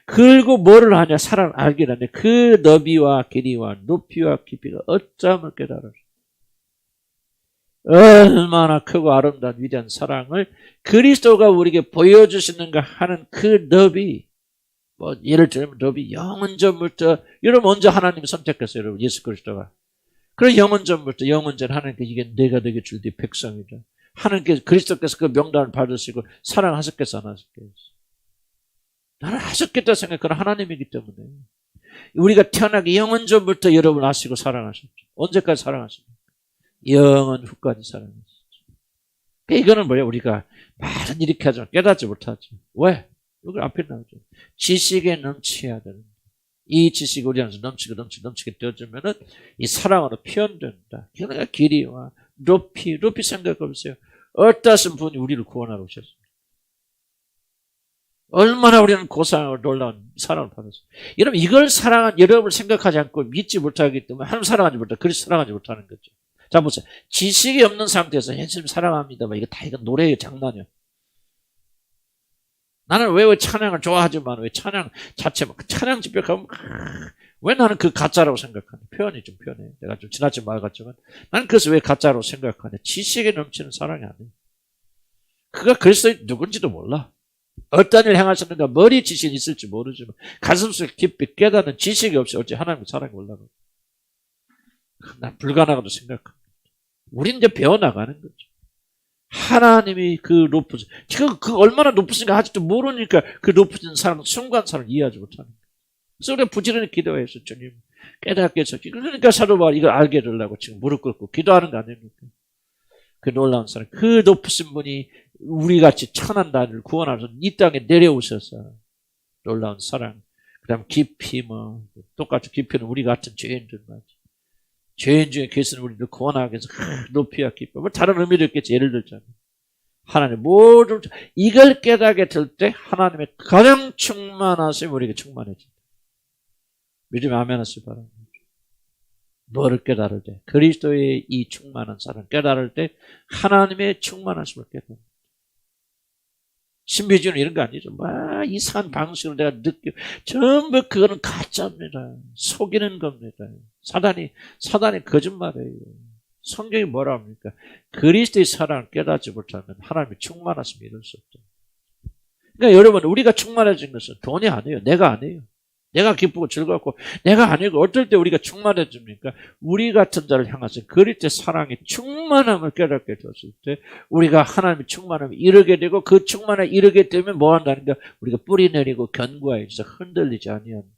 그리고 뭐를 하냐? 사랑을 알게 되는데 그 너비와 길이와 높이와 깊이가 어쩌면 깨달을 얼마나 크고 아름다운 위대한 사랑을 그리스도가 우리에게 보여주시는가 하는 그 너비, 예를 들면 너비 영원전부터 여러분 먼저 하나님이 선택했어요. 여러분 예수 그리스도가. 그런 영원전부터 영원전 하나님께 이게 내가 너에게 줄 네 백성이다. 하나님께서 그리스도께서 그 명단을 받으시고 사랑하셨겠어 안 하셨겠어? 나는 하셨겠다 생각하는 하나님이기 때문에 우리가 태어나기 영원전부터 여러분을 아시고 사랑하셨죠. 언제까지 사랑하십니까? 영원 후까지 사랑하시죠. 이거는 뭐예요? 우리가 말은 이렇게 하지만 깨닫지 못하죠. 왜? 여기 앞에 나오죠. 지식에 넘쳐야 되는데 이 지식이 우리 안에서 넘치게 되어지면은 이 사랑으로 표현된다. 그러니까 길이와 높이 생각해보세요. 어떠신 분이 우리를 구원하러 오셨습니까? 얼마나 우리는 고상하고 놀라운 사랑을 받았어요. 여러분 이걸 사랑한 여러분을 생각하지 않고 믿지 못하기 때문에 하나님 사랑하지 못하고 그리스도 사랑하지 못하는 거죠. 자 보세요. 지식이 없는 상태에서 예수님 사랑합니다. 이거 노래의 장난이야. 나는 왜 찬양을 좋아하지만 왜 찬양 자체 찬양 집에 가면 왜 나는 그 가짜라고 생각하냐. 표현이 좀 표현해. 내가 좀 지나친 말 같지만 나는 그래서 왜 가짜라고 생각하냐. 지식에 넘치는 사랑이 아니에요. 그가 그리스도의 누군지도 몰라. 어떤 일을 행하셨는가 머리 지식이 있을지 모르지만 가슴속에 깊이 깨닫는 지식이 없이 어찌 하나님의 사랑이 올라가. 난 불가능하다고 생각합니다. 우린 이제 배워나가는 거죠. 하나님이 그 높으신, 그 얼마나 높으신가 아직도 모르니까 그 높으신 사람, 순간 사람을 이해하지 못하는 거예요. 그래서 우리가 부지런히 기도해서 주님 깨닫게 해서, 그러니까 사도 바울이 이걸 알게 해달라고 지금 무릎 꿇고 기도하는 거 아닙니까? 그 놀라운 사람, 그 높으신 분이 우리같이 천한 나를 구원하셔서 이 땅에 내려오셔서 놀라운 사랑, 그 다음 깊이 똑같이 깊이는 우리 같은 죄인들만. 죄인 중에 계시는 우리를 구원하기 위해서 높이와 깊이 다른 의미도 있겠지. 예를 들자면 하나님 모든 이걸 깨닫게 될 때 하나님의 가장 충만하심 우리에게 충만해진다. 믿음이 아멘 하시기 바랍니다. 뭐를 깨달을 때 그리스도의 이 충만한 사랑 깨달을 때 하나님의 충만하심을 깨닫는다. 신비주의는 이런 거 아니죠. 막 이상한 방식으로 내가 느끼고 전부 그거는 가짜입니다. 속이는 겁니다. 사단이 거짓말이에요. 성경이 뭐라 합니까? 그리스도의 사랑을 깨닫지 못하면 하나님의 충만하심을 이룰 수 없죠. 그러니까 여러분, 우리가 충만해진 것은 돈이 아니에요. 내가 아니에요. 내가 기쁘고 즐겁고 내가 아니고 어떨 때 우리가 충만해집니까? 우리 같은 자를 향해서 그리스도의 사랑의 충만함을 깨닫게 되었을 때 우리가 하나님의 충만함을 이루게 되고 그 충만함을 이루게 되면 뭐 한다는가? 우리가 뿌리 내리고 견고하여 있어 흔들리지 아니합니다.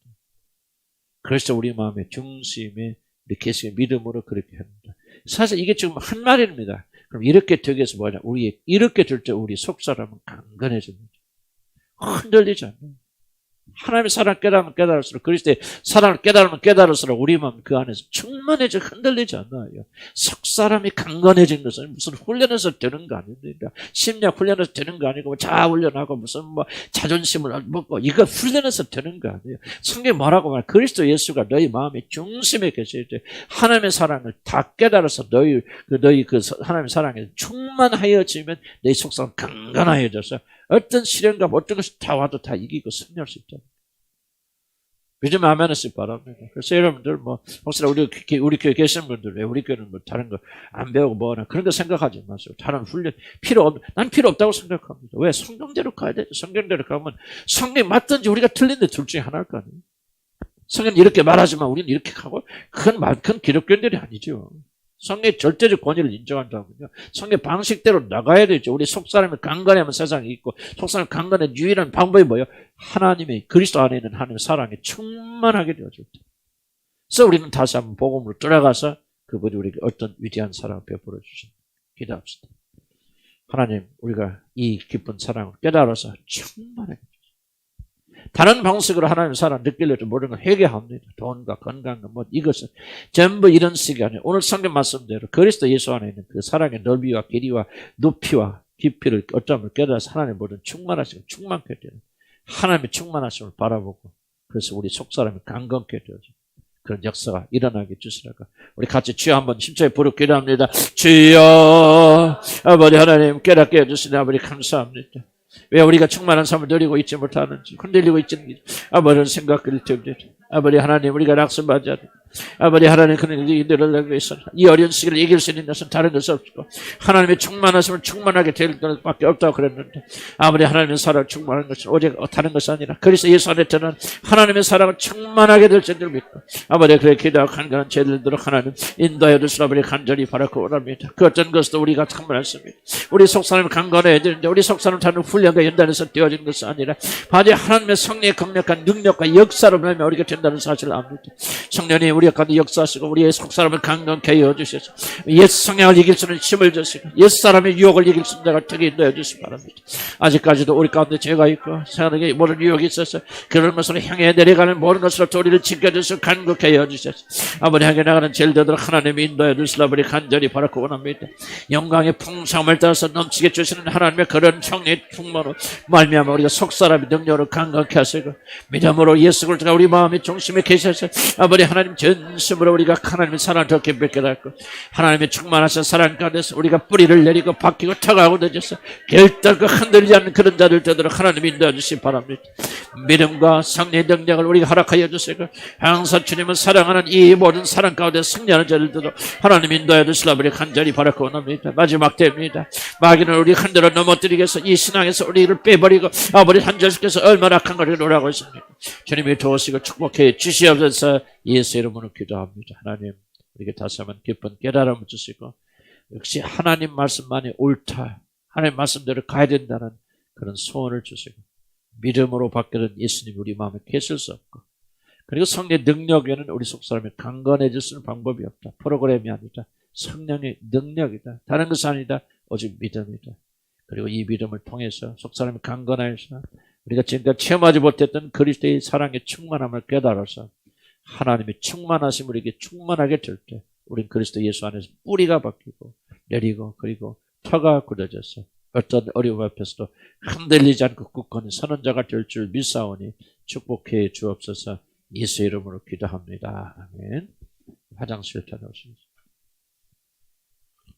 그래서 우리 마음의 중심에 이렇게 믿음으로 그렇게 합니다. 사실 이게 지금 한 말입니다. 그럼 이렇게 되기 위해서 뭐냐? 이렇게 될 때 우리 속사람은 강건해집니다. 흔들리지 않아요. 하나님의 사랑을 깨달으면 깨달을수록 그리스도의 사랑을 깨달으면 깨달을수록 우리 마음 그 안에서 충만해져 흔들리지 않아요. 속사람이 강건해진 것은 무슨 훈련해서 되는 거 아닙니까? 심리학 훈련해서 되는 거 아니고 자아 훈련하고 무슨 자존심을 먹고 이거 훈련해서 되는 거 아니에요. 성경이 뭐라고 말해? 그리스도 예수가 너희 마음의 중심에 계실 때 하나님의 사랑을 다 깨달아서 너희 그 하나님의 사랑에 충만하여지면 너희 속사람 강건하여져서 어떤 시련과 어떤 것이 다 와도 다 이기고 승리할 수 있다. 요즘 아멘 하시기 바랍니다. 그래서 여러분들 혹시나 우리 교회 계시는 분들 왜 우리 교회는 다른 거 안 배우고 뭐나 그런 거 생각하지 마세요. 다른 훈련 난 필요 없다고 생각합니다. 왜? 성경대로 가야 되죠. 성경대로 가면 성경이 맞든지 우리가 틀린데 둘 중에 하나일 거 아니에요. 성경은 이렇게 말하지만 우리는 이렇게 하고 그건 기독교인들이 아니죠. 성경의 절대적 권위를 인정한다면요. 성경의 방식대로 나가야 되죠. 우리 속사람이 강건하면 세상이 있고 속사람이 강건한 유일한 방법이 뭐예요? 하나님의 그리스도 안에 있는 하나님의 사랑에 충만하게 되어질 때. 그래서 우리는 다시 한번 복음으로 돌아가서 그분이 우리에게 어떤 위대한 사랑을 베풀어 주신 기도합시다. 하나님, 우리가 이 깊은 사랑을 깨달아서 충만하게 다른 방식으로 하나님의 사랑을 느끼려도 모르는 건 회개합니다. 돈과 건강과 이것은 전부 이런 식이 아니에요. 오늘 성경 말씀대로 그리스도 예수 안에 있는 그 사랑의 넓이와 길이와 높이와 깊이를 어쩌면 깨달아서 하나님의 모든 충만하심을 충만케 되는 하나님의 충만하심을 바라보고 그래서 우리 속사람이 강건케 되어져 그런 역사가 일어나게 주시라고 우리 같이 주여 한번 힘차게 부르고 기도합니다. 주여 아버지 하나님 깨닫게 해주시니 아버지 감사합니다. 왜 우리가 충만한 삶을 누리고 있지 못하는지 흔들리고 있지 아버지는 생각을 듭니다. 아버지 하나님 우리가 낙심하지 않고 아버지 하나님 그런 일들을 위해서 이 어려운 시기를 이길 수 있는 것은 다른 것이 없고 하나님의 충만하심을 충만하게 될 것밖에 없다고 그랬는데 아버지 하나님의 사랑을 충만한 것은 오직 다른 것이 아니라 그리스도 예수 안에 드는 하나님의 사랑을 충만하게 될 줄 믿고 아버지 그렇게 기도하고 간절한 제들도록 하나님 인도하여 주시라 아버지 간절히 바라고 원합니다. 그 어떤 것도 우리가 참만했습니다. 우리 속사람이 강건해야 되는데 우리 속사람 다른 훈련과 연단에서 되어진 것이 아니라 바지 하나님의 성령의 강력한 능력과 역사로 말미암아 우리가 된다는 사실을 압니다. 성령님 우리 가운데 역사하시고 우리의 속사람을 강건케 해주셔서 옛 성향을 이길 수 있는 힘을 주시고 옛 사람의 유혹을 이길 수 있는 자가 특히 인도해 주시기 바랍니다. 아직까지도 우리 가운데 죄가 있고 세상에 모든 유혹이 있어서 그런 것으로 향해 내려가는 모든 것으로 우리를 지켜주시고 간곡케 해주셔서 아버지 향해 나가는 제일되도록 하나님이 인도해 주시라 우리 간절히 바라고 원합니다. 영광의 풍성함을 따라서 넘치게 주시는 하나님의 그런 성령의 충만으로 말미암아 우리가 속사람의 능력으로 강건케 하시고 믿음으로 예수 그리스도가 우리 마음의 중심에 계셔서 아버지 하나님 전심으로 우리가 하나님의 사랑을 더 깊게 깨닫고 하나님의 충만하신 사랑 가운데서 우리가 뿌리를 내리고 박히고 터가고 되져서 결단코 흔들리지 않는 그런 자들 되도록 하나님 인도해 주시기 바랍니다. 믿음과 성령의 능력을 우리가 허락하여 주시고 항상 주님을 사랑하는 이 모든 사랑 가운데 승리하는 자들 되도록 하나님 인도해 주시라 우리 간절히 바라고 원합니다. 마지막 때입니다. 마귀는 우리 흔들어 넘어뜨리기 위해서 이 신앙에서 우리를 빼버리고 아버지 한절시켜서 얼마나 악한 것을 노력하고 있습니까? 주님이 도우시고 축복해 주시옵소서. 예수 이름으로 기도합니다. 하나님 우리에게 다시 한번 깊은 깨달음을 주시고 역시 하나님 말씀만이 옳다. 하나님 말씀대로 가야 된다는 그런 소원을 주시고 믿음으로 바뀌는 예수님 우리 마음에 계실 수 없고 그리고 성령의 능력에는 우리 속사람이 강건해질 수 있는 방법이 없다. 프로그램이 아니다. 성령의 능력이다. 다른 것이 아니다. 오직 믿음이다. 그리고 이 믿음을 통해서 속사람이 강건하여서 우리가 지금까지 체험하지 못했던 그리스도의 사랑의 충만함을 깨달아서 하나님의 충만하심 우리에게 충만하게 될 때 우린 그리스도 예수 안에서 뿌리가 바뀌고 내리고 그리고 터가 굳어져서 어떤 어려움 앞에서도 흔들리지 않고 굳건히 서는 자가 될 줄 믿사오니 축복해 주옵소서. 예수 이름으로 기도합니다. 아멘. 화장실 다녀오십시오.